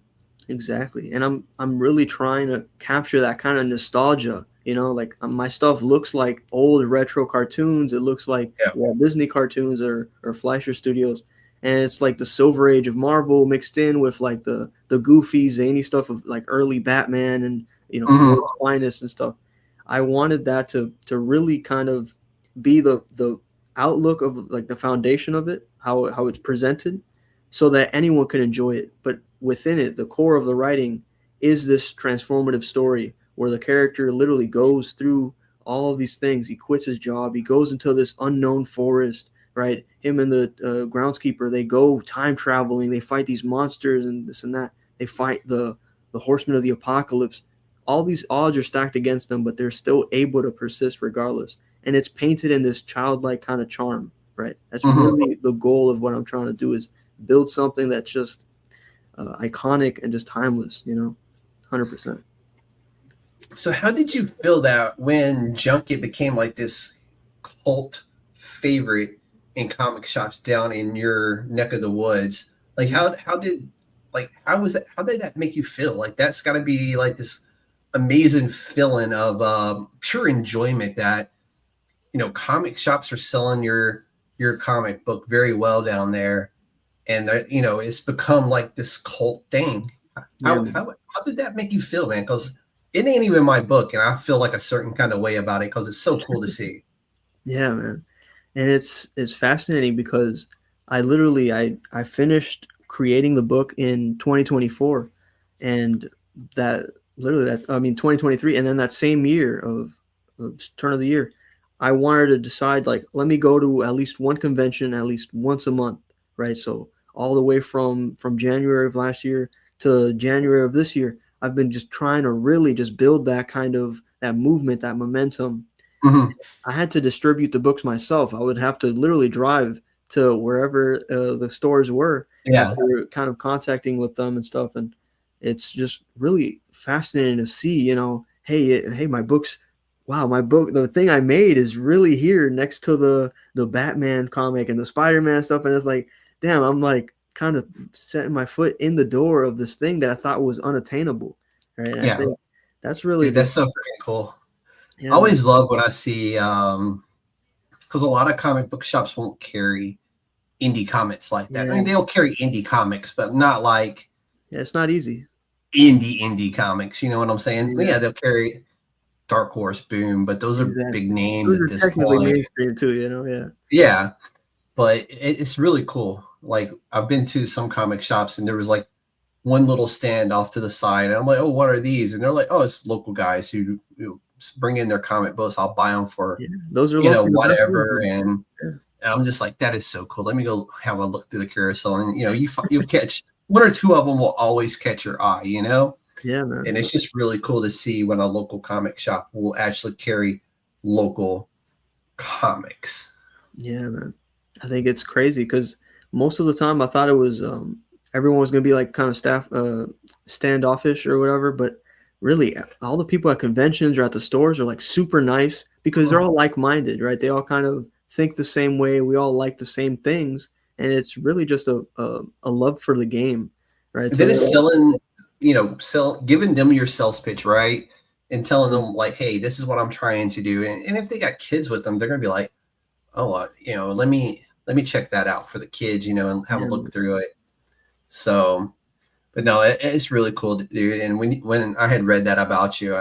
Exactly. And I'm really trying to capture that kind of nostalgia, like my stuff looks like old retro cartoons. It looks like Yeah. Disney cartoons or Fleischer Studios. And it's like the silver age of Marvel mixed in with like the goofy, zany stuff of like early Batman and, Mhm. World's Finest and stuff. I wanted that to really kind of be the outlook of like the foundation of it, how it's presented, so that anyone can enjoy it. But within it, the core of the writing is this transformative story where the character literally goes through all of these things. He quits his job. He goes into this unknown forest, right? Him and the groundskeeper, they go time traveling. They fight these monsters and this and that. They fight the horsemen of the apocalypse. All these odds are stacked against them, but they're still able to persist regardless. And it's painted in this childlike kind of charm, right? That's Mhm. really the goal of what I'm trying to do, is build something that's just iconic and just timeless, 100%. So how did you feel that when Junket became like this cult favorite in comic shops down in your neck of the woods? Like how was that, how did that make you feel? Like that's got to be like this amazing feeling of pure enjoyment that comic shops are selling your comic book very well down there, and it's become like this cult thing. Yeah, How did that make you feel, man? Because it ain't even my book, and I feel like a certain kind of way about it because it's so cool to see. yeah, man. And it's fascinating because I finished creating the book in 2024, and that 2023, and then that same year of turn of the year, I wanted to decide, like, let me go to at least one convention at least once a month, right? So all the way from January of last year to January of this year, I've been just trying to really just build that kind of that movement, that momentum. Mhm. I had to distribute the books myself. I would have to literally drive to wherever the stores were Yeah, after kind of contacting with them and stuff. And it's just really fascinating to see, hey, my books, wow, my book, the thing I made is really here next to the Batman comic and the Spider-Man stuff. And it's like, damn, I'm like kind of setting my foot in the door of this thing that I thought was unattainable. Right. And I yeah, think that's really dude, the, that's so freaking cool. I yeah, man. always love when I see because a lot of comic book shops won't carry indie comics like that. I Yeah. mean, they'll carry indie comics, but not like Yeah. It's not easy. indie comics. You know what I'm saying? Yeah. Yeah, they'll carry Dark Horse, Boom, but those are big Exactly. names Those at are this technically point. mainstream too, yeah. Yeah, but it's really cool. Like I've been to some comic shops, and there was like one little stand off to the side, and I'm like, "Oh, what are these?" And they're like, "Oh, it's local guys who bring in their comic books. I'll buy them for Yeah. Those are low-key the best ones, whatever." man. And Yeah. I'm just like, "That is so cool. Let me go have a look through the carousel." And you'll catch one or two of them will always catch your eye, you know? Yeah, man. And it's just really cool to see when a local comic shop will actually carry local comics. Yeah, man. I think it's crazy because most of the time I thought it was everyone was gonna be like kind of standoffish or whatever, but really all the people at conventions or at the stores are like super nice because they're all like-minded, right? They all kind of think the same way. We all like the same things, and it's really just a love for the game, right? And then it's giving them your sales pitch, right? And telling them like, hey, this is what I'm trying to do. And if they got kids with them, they're gonna be like, oh, let me check that out for the kids, and have a look through it. So, but no, it's really cool, dude. And when I had read that about you,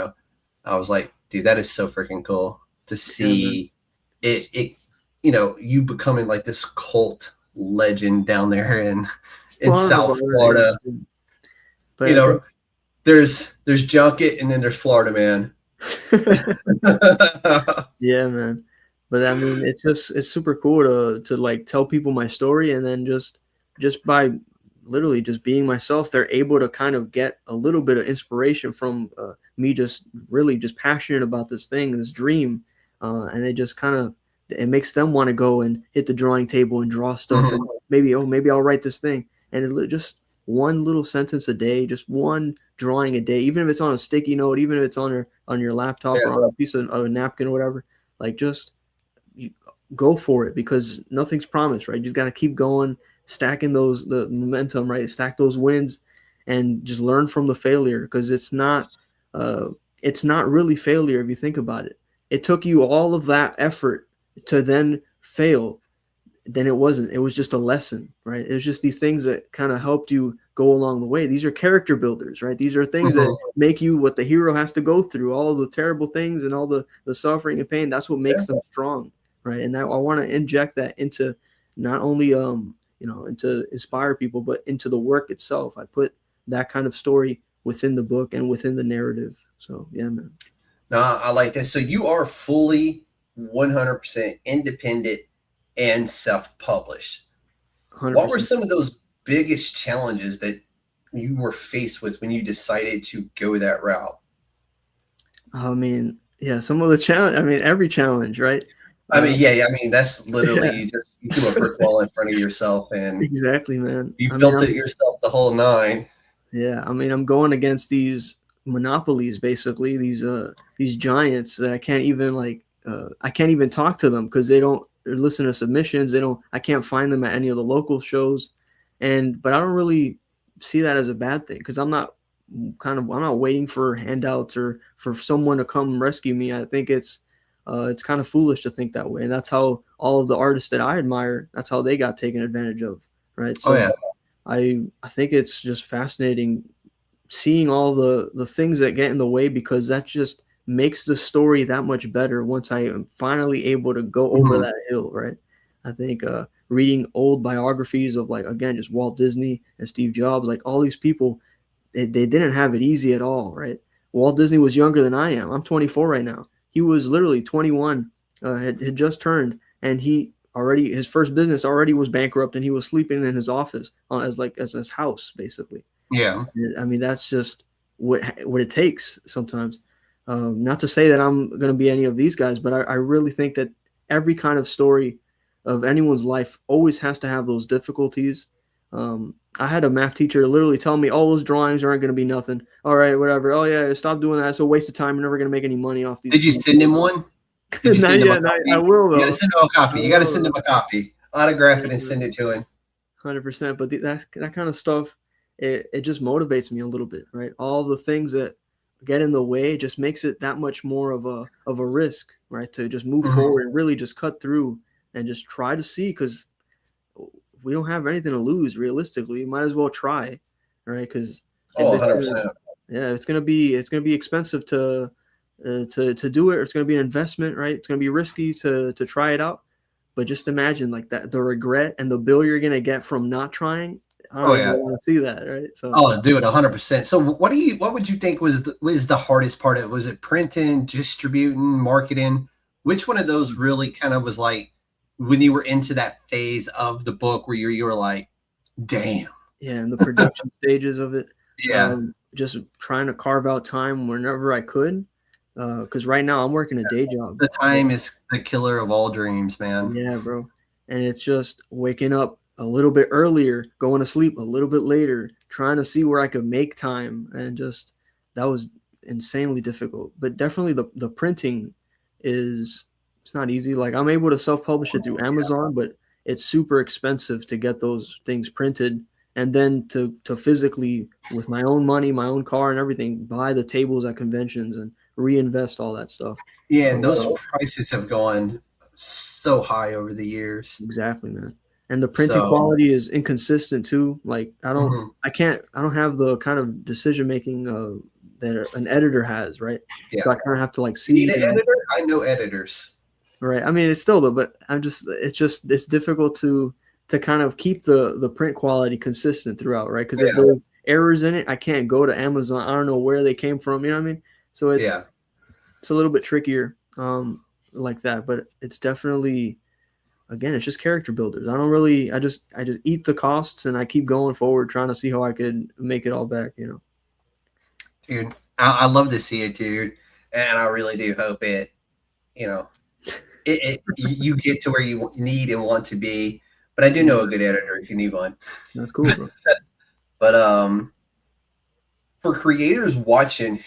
I was like, dude, that is so freaking cool to see it. You becoming like this cult legend down there in South Florida. But there's Junket and then there's Florida Man. Yeah, man. But I mean, it's super cool to like tell people my story, and then just by literally just being myself, they're able to kind of get a little bit of inspiration from me just really just passionate about this thing, this dream, and they just kind of, it makes them want to go and hit the drawing table and draw stuff, and maybe I'll write this thing, and just one little sentence a day, just one drawing a day, even if it's on a sticky note, even if it's on your laptop or on a piece of a napkin or whatever, like just go for it, because nothing's promised, right? You just got to keep going, stacking the momentum, right? Stack those wins and just learn from the failure, because it's not really failure if you think about it. It took you all of that effort to then fail. Then it was just a lesson, right? It was just these things that kind of helped you go along the way. These are character builders, right? These are things that make you what the hero has to go through, all the terrible things and all the suffering and pain. That's what makes them strong, right? And I want to inject that into not only to inspire people, but into the work itself. I put that kind of story within the book and within the narrative. So yeah, man. No, I like that. So you are fully 100% independent and self-published. 100%. What were some of those biggest challenges that you were faced with when you decided to go that route? I mean, yeah, some of the challenge. I mean, every challenge, right? I mean, that's literally you do a brick wall in front of yourself, and exactly, man. You built it yourself, the whole nine. Yeah, I mean, I'm going against these monopolies, basically these giants that I can't even talk to them because they don't listen to submissions. I can't find them at any of the local shows, but I don't really see that as a bad thing, because I'm not waiting for handouts or for someone to come rescue me. I think it's kind of foolish to think that way, and that's how all of the artists that I admire, that's how they got taken advantage of, right? So I think it's just fascinating seeing all the things that get in the way, because that just makes the story that much better once I am finally able to go over that hill, right? I think reading old biographies of, like, again, just Walt Disney and Steve Jobs, like all these people, they didn't have it easy at all, right? Walt Disney was younger than I am. I'm 24 right now. He was literally 21, had just turned, and his first business already was bankrupt, and he was sleeping in his office as his house, basically. Yeah. I mean, that's just what it takes sometimes. Not to say that I'm going to be any of these guys, but I really think that every kind of story of anyone's life always has to have those difficulties. I had a math teacher literally tell me, "Oh, those drawings aren't going to be nothing. All right, whatever. Oh yeah, stop doing that. It's a waste of time. You're never going to make any money off these." Did you send him one? Not yet. I will, though. You got to send him a copy. You got to send him a copy. Autograph it and send it to him. 100%. But that kind of stuff, it just motivates me a little bit, right? All the things that get in the way just makes it that much more of a risk, right? To just move forward and really just cut through and just try to see, because we don't have anything to lose realistically. You might as well try, right? Because 100%. Yeah, it's gonna be expensive to do it. Or it's gonna be an investment, right? It's gonna be risky to try it out. But just imagine, like, that, the regret and the bill you're gonna get from not trying. I want to see that, right? So dude, 100%. So what would you think was the hardest part of it? Was it printing, distributing, marketing? Which one of those really kind of was like when you were into that phase of the book where you were like, damn, Yeah, and the production stages of it. Yeah. Just trying to carve out time whenever I could. Because right now I'm working a day job. The time is the killer of all dreams, man. Yeah, bro. And it's just waking up a little bit earlier, going to sleep a little bit later, trying to see where I could make time. And just that was insanely difficult. But definitely the printing it's not easy. Like I'm able to self-publish it through Amazon, but it's super expensive to get those things printed and then to physically with my own money, my own car and everything, buy the tables at conventions and reinvest all that stuff. Yeah, and those prices have gone so high over the years. Exactly, man. And the printing quality is inconsistent too. Like I don't have the kind of decision making that an editor has, right? Yeah. So I kind of have to like see. You need an editor? I know editors. Right. I mean, it's still though, but it's difficult to kind of keep the print quality consistent throughout, right? Because if there's errors in it, I can't go to Amazon. I don't know where they came from. You know what I mean? So it's a little bit trickier like that, but it's definitely, again, it's just character builders. I just eat the costs and I keep going forward trying to see how I could make it all back, you know. Dude, I love to see it, dude. And I really do hope it, you know, you get to where you need and want to be. But I do know a good editor if you need one. That's cool, bro. But for creators watching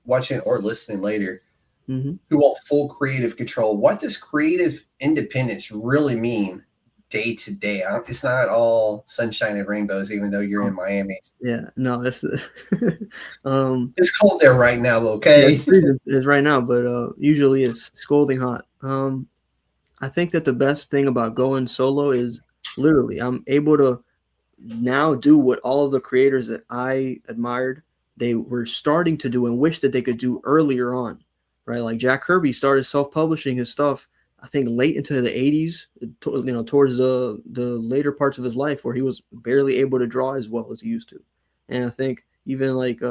watching or listening later, who want full creative control, what does creative independence really mean day to day? It's not all sunshine and rainbows, even though you're in Miami. Yeah, no, that's it's cold there right now, okay? Yeah, it's right now, but usually it's scolding hot. I think that the best thing about going solo is literally I'm able to now do what all of the creators that I admired, they were starting to do and wish that they could do earlier on, right? Like Jack Kirby started self-publishing his stuff, I think late into the 80s, towards the later parts of his life where he was barely able to draw as well as he used to. And I think even like,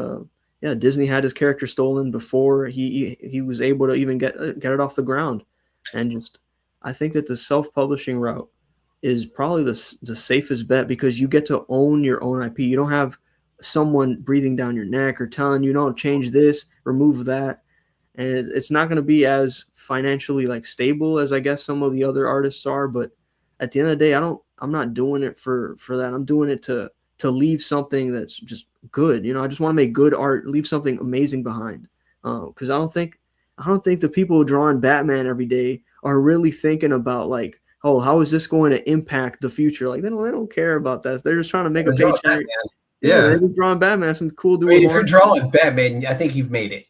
Disney had his character stolen before he was able to even get it off the ground. And just, I think that the self-publishing route is probably the safest bet because you get to own your own IP. You don't have someone breathing down your neck or telling you, no, change this, remove that. And it's not going to be as financially like stable as I guess some of the other artists are. But at the end of the day, I'm not doing it for that. I'm doing it to leave something that's just good. You know, I just want to make good art, leave something amazing behind. Because I don't think the people drawing Batman every day are really thinking about like, oh, how is this going to impact the future? Like they don't care about that. They're just trying to make a paycheck. Yeah, they're just drawing Batman, some cool dude. I mean, if you're drawing Batman, I think you've made it.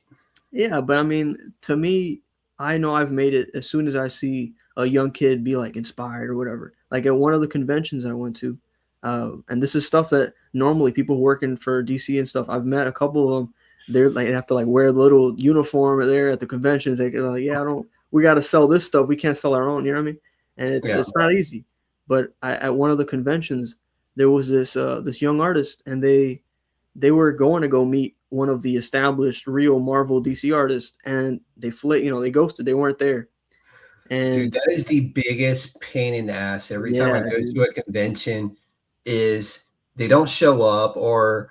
Yeah, but I mean, to me, I know I've made it as soon as I see a young kid be like inspired or whatever. Like at one of the conventions I went to, and this is stuff that normally people working for DC and stuff, I've met a couple of them. They're like they have to like wear the little uniform there at the conventions. They're like, we got to sell this stuff. We can't sell our own. You know what I mean? And it's not easy. But at one of the conventions, there was this young artist, and they were going to go meet one of the established real Marvel DC artists, and they ghosted. They weren't there. And dude, that is the biggest pain in the ass. Every time I go to a convention, is they don't show up, or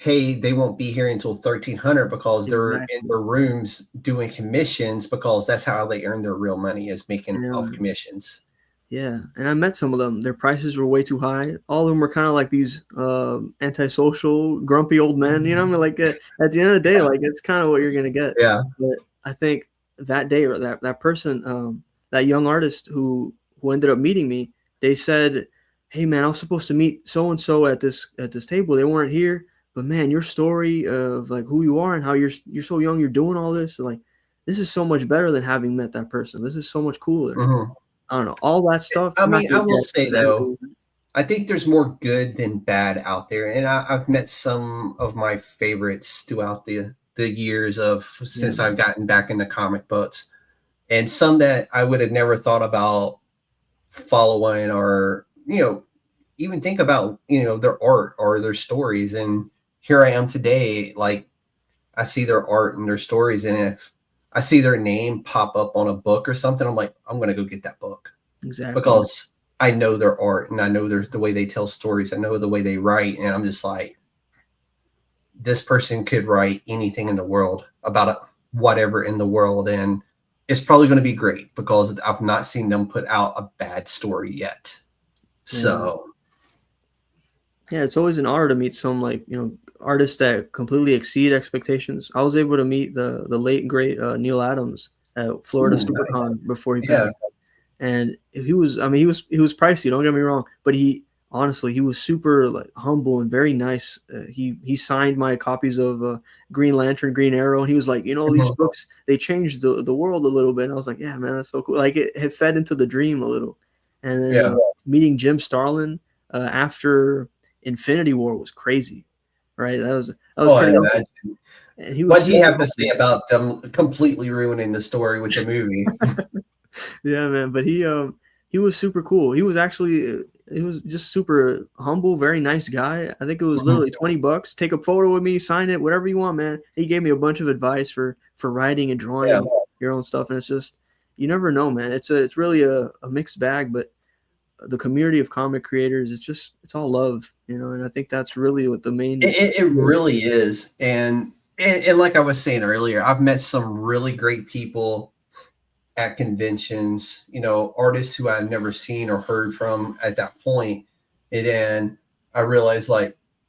hey, they won't be here until 1300 because they're in their rooms doing commissions because that's how they earn their real money is making off commissions. Yeah, and I met some of them. Their prices were way too high. All of them were kind of like these antisocial, grumpy old men. You know what I mean? Like at the end of the day, like it's kind of what you're gonna get. Yeah. But I think that day, or that person, that young artist who ended up meeting me, they said, "Hey man, I was supposed to meet so and so at this table. They weren't here. But man, your story of like who you are and how you're so young, you're doing all this. Like this is so much better than having met that person. This is so much cooler." Mm-hmm. I don't know, all that stuff. I mean, I will say though, I think there's more good than bad out there, and I've met some of my favorites throughout the years since I've gotten back into comic books, and some that I would have never thought about following, or even think about their art or their stories. And here I am today, like I see their art and their stories, and if I see their name pop up on a book or something, I'm like, I'm going to go get that book. Exactly. Because I know their art and I know the way they tell stories. I know the way they write. And I'm just like, this person could write anything in the world about whatever in the world. And it's probably going to be great because I've not seen them put out a bad story yet. So. Yeah, it's always an honor to meet some artists that completely exceed expectations. I was able to meet the late great Neil Adams at Florida SuperCon nice. Before he passed. And he was pricey, don't get me wrong, but he was super humble and very nice. He signed my copies of Green Lantern, Green Arrow, and he was like, these books, they changed the world a little bit. And I was like, yeah, man, that's so cool. Like it had fed into the dream a little. And then meeting Jim Starlin after Infinity War was crazy, right? That was pretty awesome. And what do you have to say about them completely ruining the story with the movie? Yeah, man, but he was super cool. He was just super humble, very nice guy. I think it was literally $20. Take a photo with me, sign it, whatever you want, man. He gave me a bunch of advice for writing and drawing your own stuff, and it's just, you never know, man. It's really a mixed bag, but the community of comic creators, it's all love, and I think that's really what the main it really is. And like I was saying earlier, I've met some really great people at conventions, artists who I've never seen or heard from at that point. And then I realized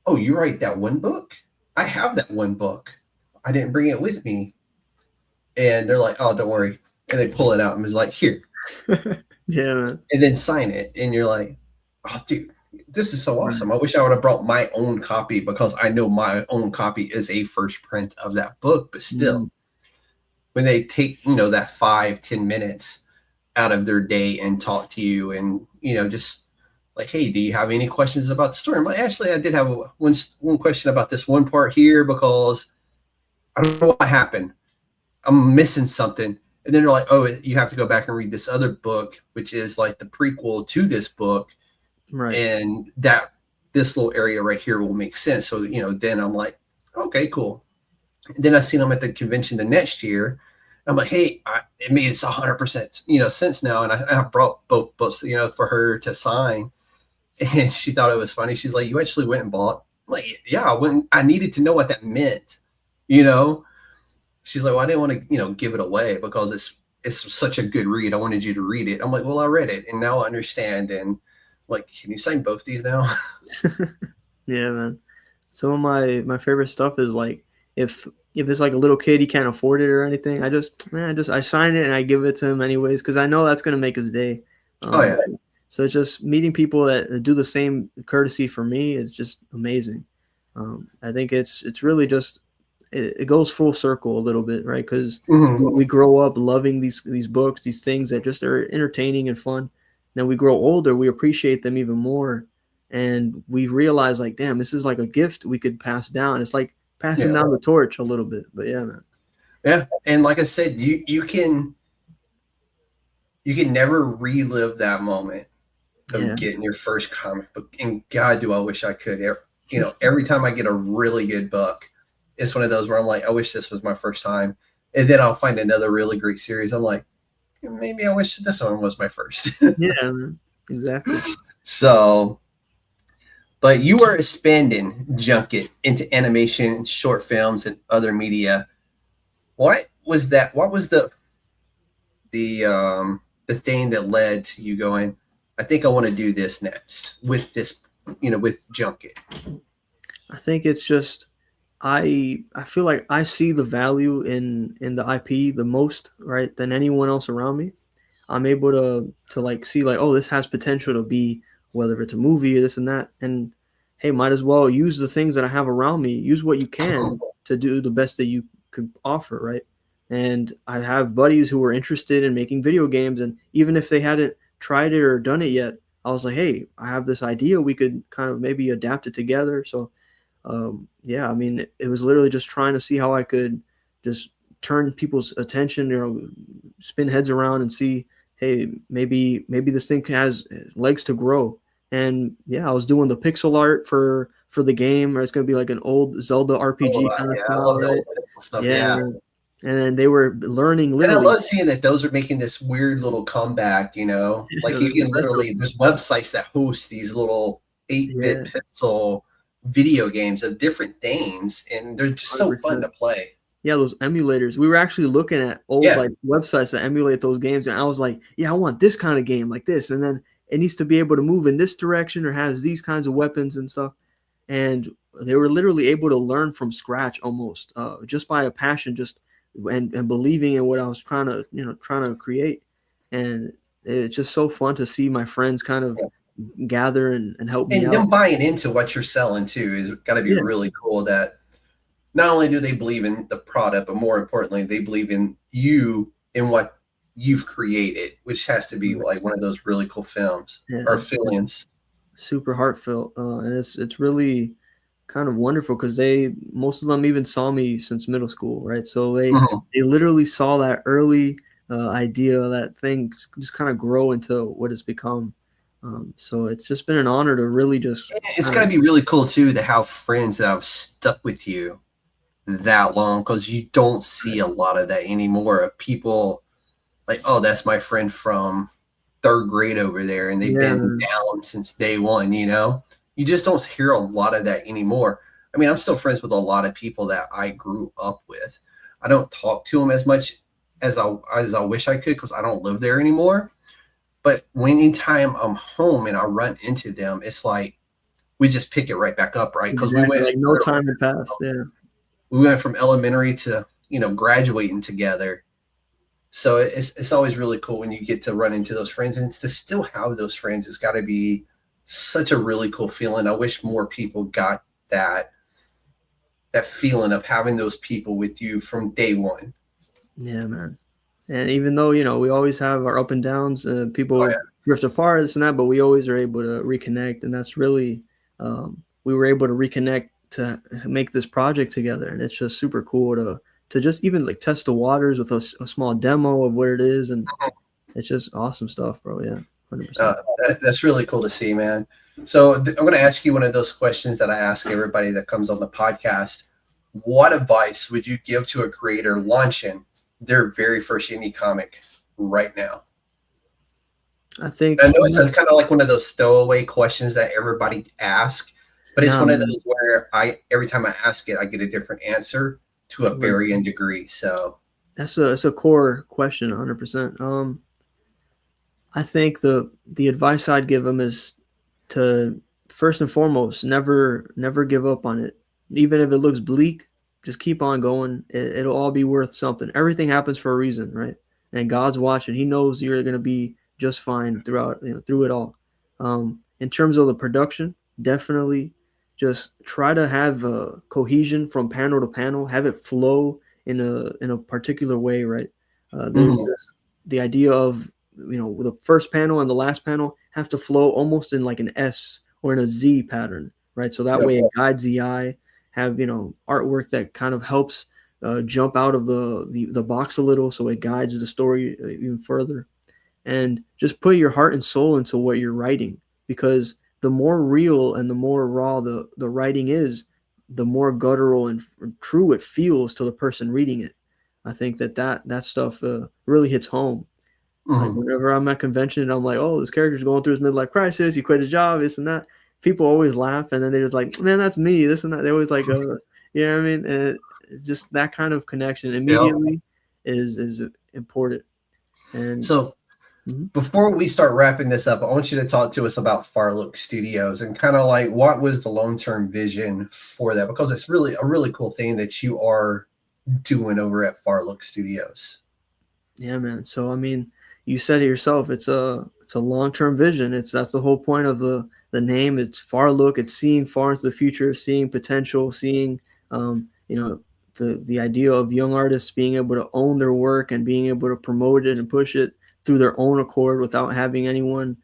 oh, you write that one book? I have that one book. I didn't bring it with me. And they're like, oh, don't worry. And they pull it out and was like, here. Yeah, man. And then sign it. And you're like, oh, dude, this is so awesome. I wish I would have brought my own copy because I know my own copy is a first print of that book. But still, when they take, that 5-10 minutes out of their day and talk to you and, just like, hey, do you have any questions about the story? I'm like, actually, I did have one question about this one part here because I don't know what happened. I'm missing something. And then they're like, oh, you have to go back and read this other book, which is like the prequel to this book. Right. And this little area right here will make sense. So, then I'm like, okay, cool. And then I seen them at the convention the next year. I'm like, hey, it made 100%, sense now. And I brought both books, for her to sign. And she thought it was funny. She's like, you actually went and bought? I'm like, yeah, I needed to know what that meant, She's like, well, I didn't want to, give it away because it's such a good read. I wanted you to read it. I'm like, well, I read it and now I understand. And like, can you sign both these now? Yeah, man. Some of my favorite stuff is like, if it's like a little kid, he can't afford it or anything, I sign it and I give it to him anyways, because I know that's going to make his day. So it's just meeting people that do the same courtesy for me. It's just amazing. I think it's really just, it goes full circle a little bit, right? Because we grow up loving these books, these things that just are entertaining and fun. Then we grow older, we appreciate them even more. And we realize like, damn, this is like a gift we could pass down. It's like passing down the torch a little bit. But yeah, man. Yeah. And like I said, you can never relive that moment of getting your first comic book. And God, do I wish I could. Every time I get a really good book, it's one of those where I'm like, I wish this was my first time. And then I'll find another really great series. I'm like, maybe I wish this one was my first. Yeah, exactly. So, but you were expanding Junket into animation, short films, and other media. What was that? What was the thing that led to you going, I think I want to do this next with this, with Junket? I think it's just, I feel like I see the value in the IP the most, right, than anyone else around me. I'm able to like see like, oh, this has potential to be, whether it's a movie or this and that. And hey, might as well use the things that I have around me. Use what you can to do the best that you could offer, right? And I have buddies who were interested in making video games, and even if they hadn't tried it or done it yet, I was like, hey, I have this idea. We could kind of maybe adapt it together. So I mean, it was literally just trying to see how I could just turn people's attention, spin heads around and see, hey, maybe this thing has legs to grow. And yeah, I was doing the pixel art for the game, or it's going to be like an old Zelda RPG kind of style, right? Stuff, yeah. And then they were learning And I literally. love seeing that those are making this weird little comeback, you know? Like you can literally, there's websites that host these little 8-bit pixel video games of different things, and they're just so 100%. fun to play. Yeah, those emulators. We were actually looking at old like websites that emulate those games, and I was like, yeah, I want this kind of game like this. And then it needs to be able to move in this direction or has these kinds of weapons and stuff. And they were literally able to learn from scratch almost, just by a passion, just and believing in what I was trying to create. And it's just so fun to see my friends kind of gather and help me out. And them buying into what you're selling too is got to be really cool. That not only do they believe in the product, but more importantly, they believe in you and what you've created, which has to be like one of those really cool films or feelings. Super heartfelt, and it's really kind of wonderful because most of them even saw me since middle school, right? So they literally saw that early idea, that thing just kind of grow into what it's become. So it's just been an honor to really just. It's got to be really cool too to have friends that have stuck with you that long, because you don't see a lot of that anymore of people like, oh, that's my friend from 3rd grade over there, and they've been down since day one. You know, you just don't hear a lot of that anymore. I mean, I'm still friends with a lot of people that I grew up with. I don't talk to them as much as I wish I could because I don't live there anymore. But anytime I'm home and I run into them, it's like we just pick it right back up, right? Because we went like no time had passed. Yeah, we went from elementary to graduating together. So it's always really cool when you get to run into those friends, and to still have those friends, it's got to be such a really cool feeling. I wish more people got that feeling of having those people with you from day one. Yeah, man. And even though, we always have our up and downs, people drift apart, this and that, but we always are able to reconnect. And that's really, we were able to reconnect to make this project together. And it's just super cool to just even like test the waters with a small demo of what it is. And it's just awesome stuff, bro. Yeah, 100%. That's really cool to see, man. So I'm going to ask you one of those questions that I ask everybody that comes on the podcast. What advice would you give to a creator launching their very first indie comic right now? I know it's kind of like one of those stowaway questions that everybody asks, but it's one of those where every time I ask it, I get a different answer to a varying degree. So that's a core question, 100%. I think the advice I'd give them is to, first and foremost, never give up on it. Even if it looks bleak, just keep on going. It'll all be worth something. Everything happens for a reason, right? And God's watching. He knows you're going to be just fine through it all. In terms of the production, definitely just try to have a cohesion from panel to panel. Have it flow in a particular way, right? There's the idea of the first panel and the last panel have to flow almost in like an S or in a Z pattern, right? So that way it guides the eye. Have artwork that kind of helps jump out of the box a little, so it guides the story even further. And just put your heart and soul into what you're writing, because the more real and the more raw the writing is, the more guttural and true it feels to the person reading it. I think that stuff really hits home. Like whenever I'm at convention and I'm like, oh, this character's going through his midlife crisis, he quit his job, this and that. People always laugh, and then they're just like, man, that's me, this and that. They always like, you know what I mean? And it's just that kind of connection immediately is important. And so before we start wrapping this up, I want you to talk to us about Farlook Studios and kind of like what was the long-term vision for that, because it's really a really cool thing that you are doing over at Farlook Studios. Yeah, man. So I mean, you said it yourself. It's a long-term vision. That's the whole point of the name. It's Farlook. It's seeing far into the future, seeing potential, seeing the idea of young artists being able to own their work and being able to promote it and push it through their own accord without having anyone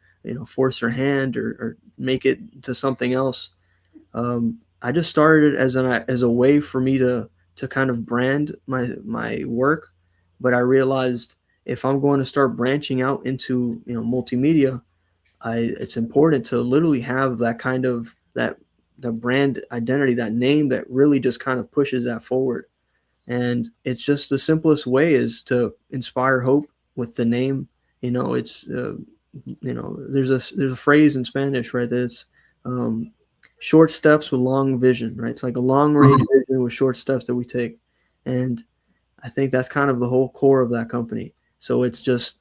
force their hand or make it to something else. I just started as a way for me to kind of brand my work, but I realized if I'm going to start branching out into multimedia, it's important to literally have that kind of the brand identity, that name that really just kind of pushes that forward. And it's just the simplest way is to inspire hope with the name. It's there's a phrase in Spanish, right? That's short steps with long vision, right? It's like a long range vision with short steps that we take. And I think that's kind of the whole core of that company. So it's just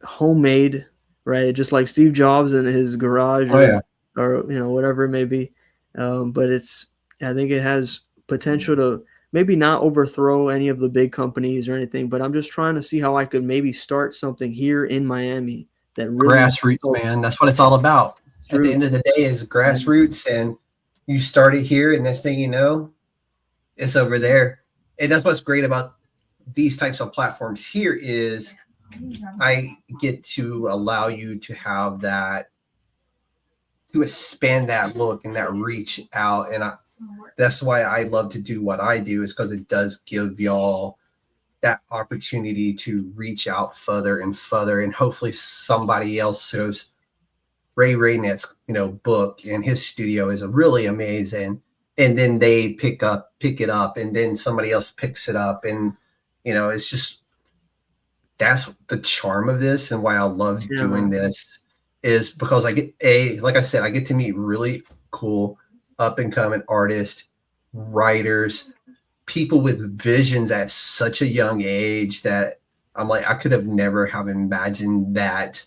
homemade, right? Just like Steve Jobs in his garage or whatever it may be. But I think it has potential to maybe not overthrow any of the big companies or anything, but I'm just trying to see how I could maybe start something here in Miami that really Grassroots, man. That's what it's all about. At the end of the day, is grassroots, and you start it here, and next thing you know, it's over there. And that's what's great about these types of platforms here is I get to allow you to have that, to expand that look and that reach out. And that's why I love to do what I do, is because it does give y'all that opportunity to reach out further and further. And hopefully somebody else shows Ray Reynet's, book and his studio is really amazing. And then they pick it up, and then somebody else picks it up. And, it's just, that's the charm of this and why I love doing this, is because I get like I said, I get to meet really cool up and coming artists, writers, people with visions at such a young age that I'm like, I could have never have imagined that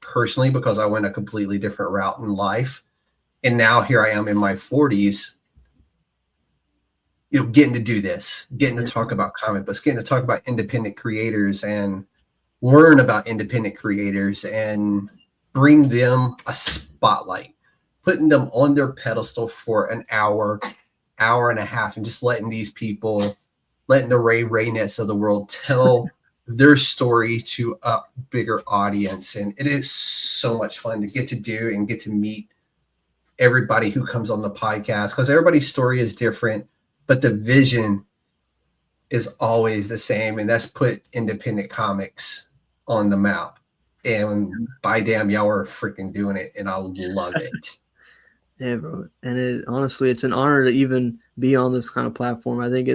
personally, because I went a completely different route in life. And now here I am in my 40s, getting to do this, getting to talk about comic books, getting to talk about independent creators and learn about independent creators and bring them a spotlight, putting them on their pedestal for an hour and a half, and just letting these people, letting the Ray Reynets of the world tell their story to a bigger audience. And it is so much fun to get to do and get to meet everybody who comes on the podcast, because everybody's story is different, but the vision is always the same. And that's put independent comics on the map. And by damn, y'all are freaking doing it. And I love it. Yeah, bro. And honestly, it's an honor to even be on this kind of platform. I think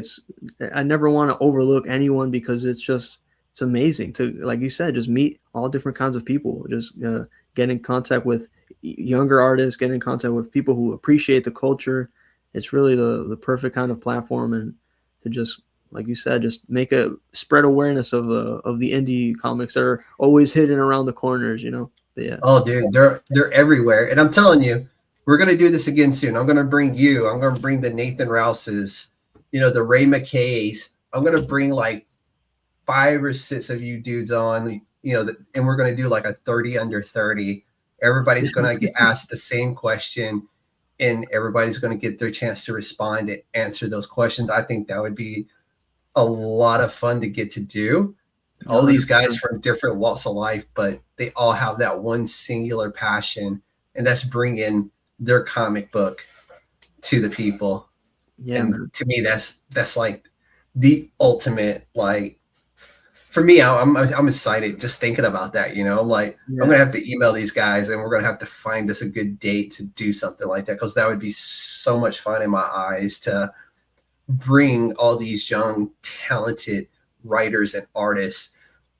I never want to overlook anyone, because it's amazing to, like you said, just meet all different kinds of people, just get in contact with younger artists, get in contact with people who appreciate the culture. It's really the perfect kind of platform, and to just, like you said, just spread awareness of the indie comics that are always hidden around the corners, But yeah. Oh, dude, they're everywhere. And I'm telling you, we're going to do this again soon. I'm going to bring the Nathan Rouses, the Ray McKays. I'm going to bring like 5 or 6 of you dudes on, and we're going to do like a 30 under 30. Everybody's going to get asked the same question, and everybody's going to get their chance to respond and answer those questions. I think that would be a lot of fun to get to do. All these guys from different walks of life, but they all have that one singular passion, and that's bringing their comic book to the people. Yeah, and man. To me, that's like the ultimate, like, for me, I'm excited just thinking about that. I'm like, I'm gonna have to email these guys, and we're gonna have to find us a good date to do something like that, because that would be so much fun in my eyes to bring all these young, talented writers and artists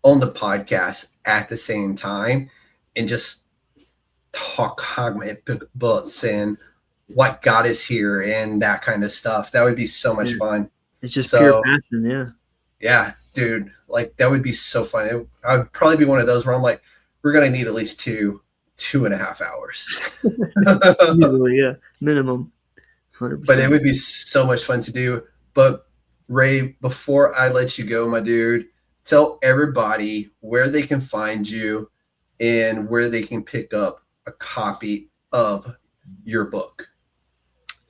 on the podcast at the same time, and just talk comic books and what got us here and that kind of stuff. That would be so much fun. It's just pure passion. Yeah, dude, like that would be so fun. I'd probably be one of those where I'm like, we're going to need at least 2.5 hours. Easily, yeah, minimum. 100%. But it would be so much fun to do. But Ray, before I let you go, my dude, tell everybody where they can find you and where they can pick up a copy of your book.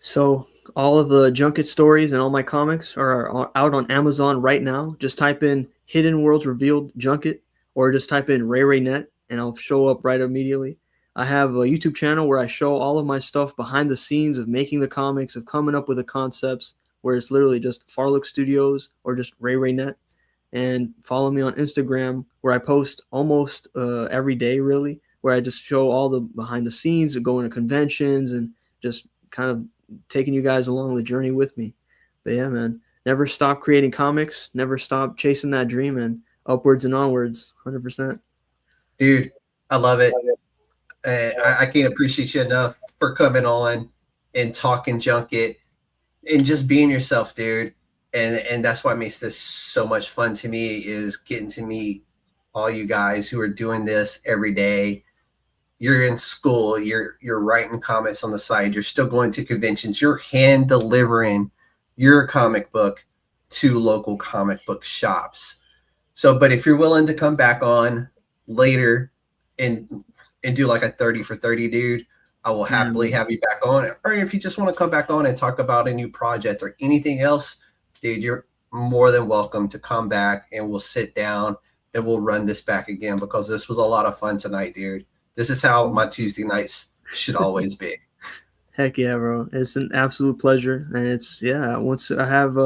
So all of the Junket stories and all my comics are out on Amazon right now. Just type in Hidden Worlds Revealed Junket, or just type in Ray Reynet, and I'll show up right immediately. I have a YouTube channel where I show all of my stuff behind the scenes of making the comics, of coming up with the concepts, where it's literally just Farlook Studios or just Ray Reynet. And follow me on Instagram, where I post almost every day, really, where I just show all the behind the scenes of going to conventions and just kind of taking you guys along the journey with me. But yeah, man, never stop creating comics, never stop chasing that dream, and upwards and onwards. 100%. Dude, I love it. And I can't appreciate you enough for coming on and talking junket and just being yourself, dude. And that's what makes this so much fun to me, is getting to meet all you guys who are doing this every day. You're in school, you're writing comics on the side, you're still going to conventions, you're hand delivering your comic book to local comic book shops. So, but if you're willing to come back on later and do like a 30 for 30, dude, I will happily have you back on. Or if you just want to come back on and talk about a new project or anything else, dude, you're more than welcome to come back, and we'll sit down and we'll run this back again, because this was a lot of fun tonight, dude. This is how my Tuesday nights should always be. Heck yeah, bro. It's an absolute pleasure. And it's, once I have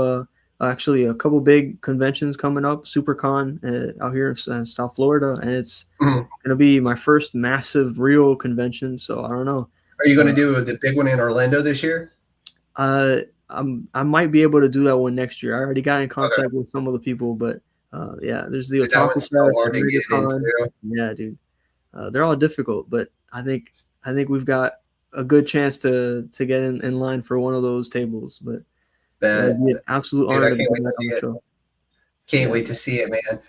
actually a couple big conventions coming up, SuperCon out here in South Florida, and it's going to be my first massive real convention. So I don't know. Are you going to do the big one in Orlando this year? I might be able to do that one next year. I already got in contact with some of the people, but there's the Otaku Fest. Yeah, dude. They're all difficult, but I think we've got a good chance to get in line for one of those tables. But it'd be an absolute honor to be on the show. Can't wait to see it, man.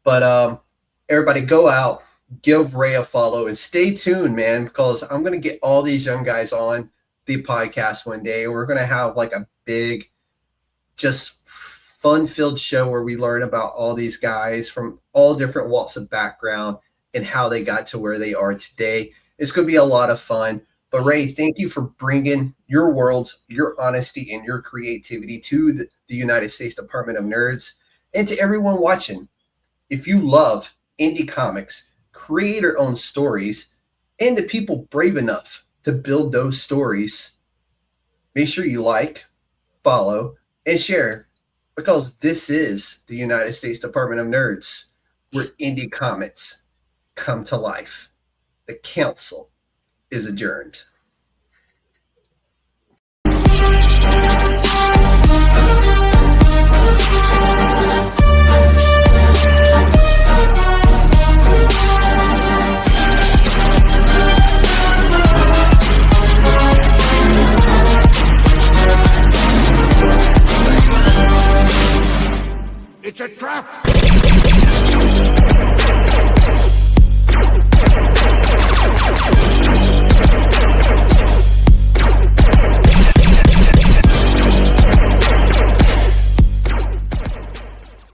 But everybody go out, give Ray a follow, and stay tuned, man, because I'm going to get all these young guys on the podcast one day, and we're going to have like a big, just fun-filled show where we learn about all these guys from all different walks of background and how they got to where they are today. It's going to be a lot of fun. But Ray, thank you for bringing your worlds, your honesty, and your creativity to the United States Department of Nerds. And to everyone watching, if you love indie comics, creator-owned stories, and the people brave enough to build those stories, make sure you like, follow, and share, because this is the United States Department of Nerds, where indie comics come to life. The council is adjourned. It's a trap!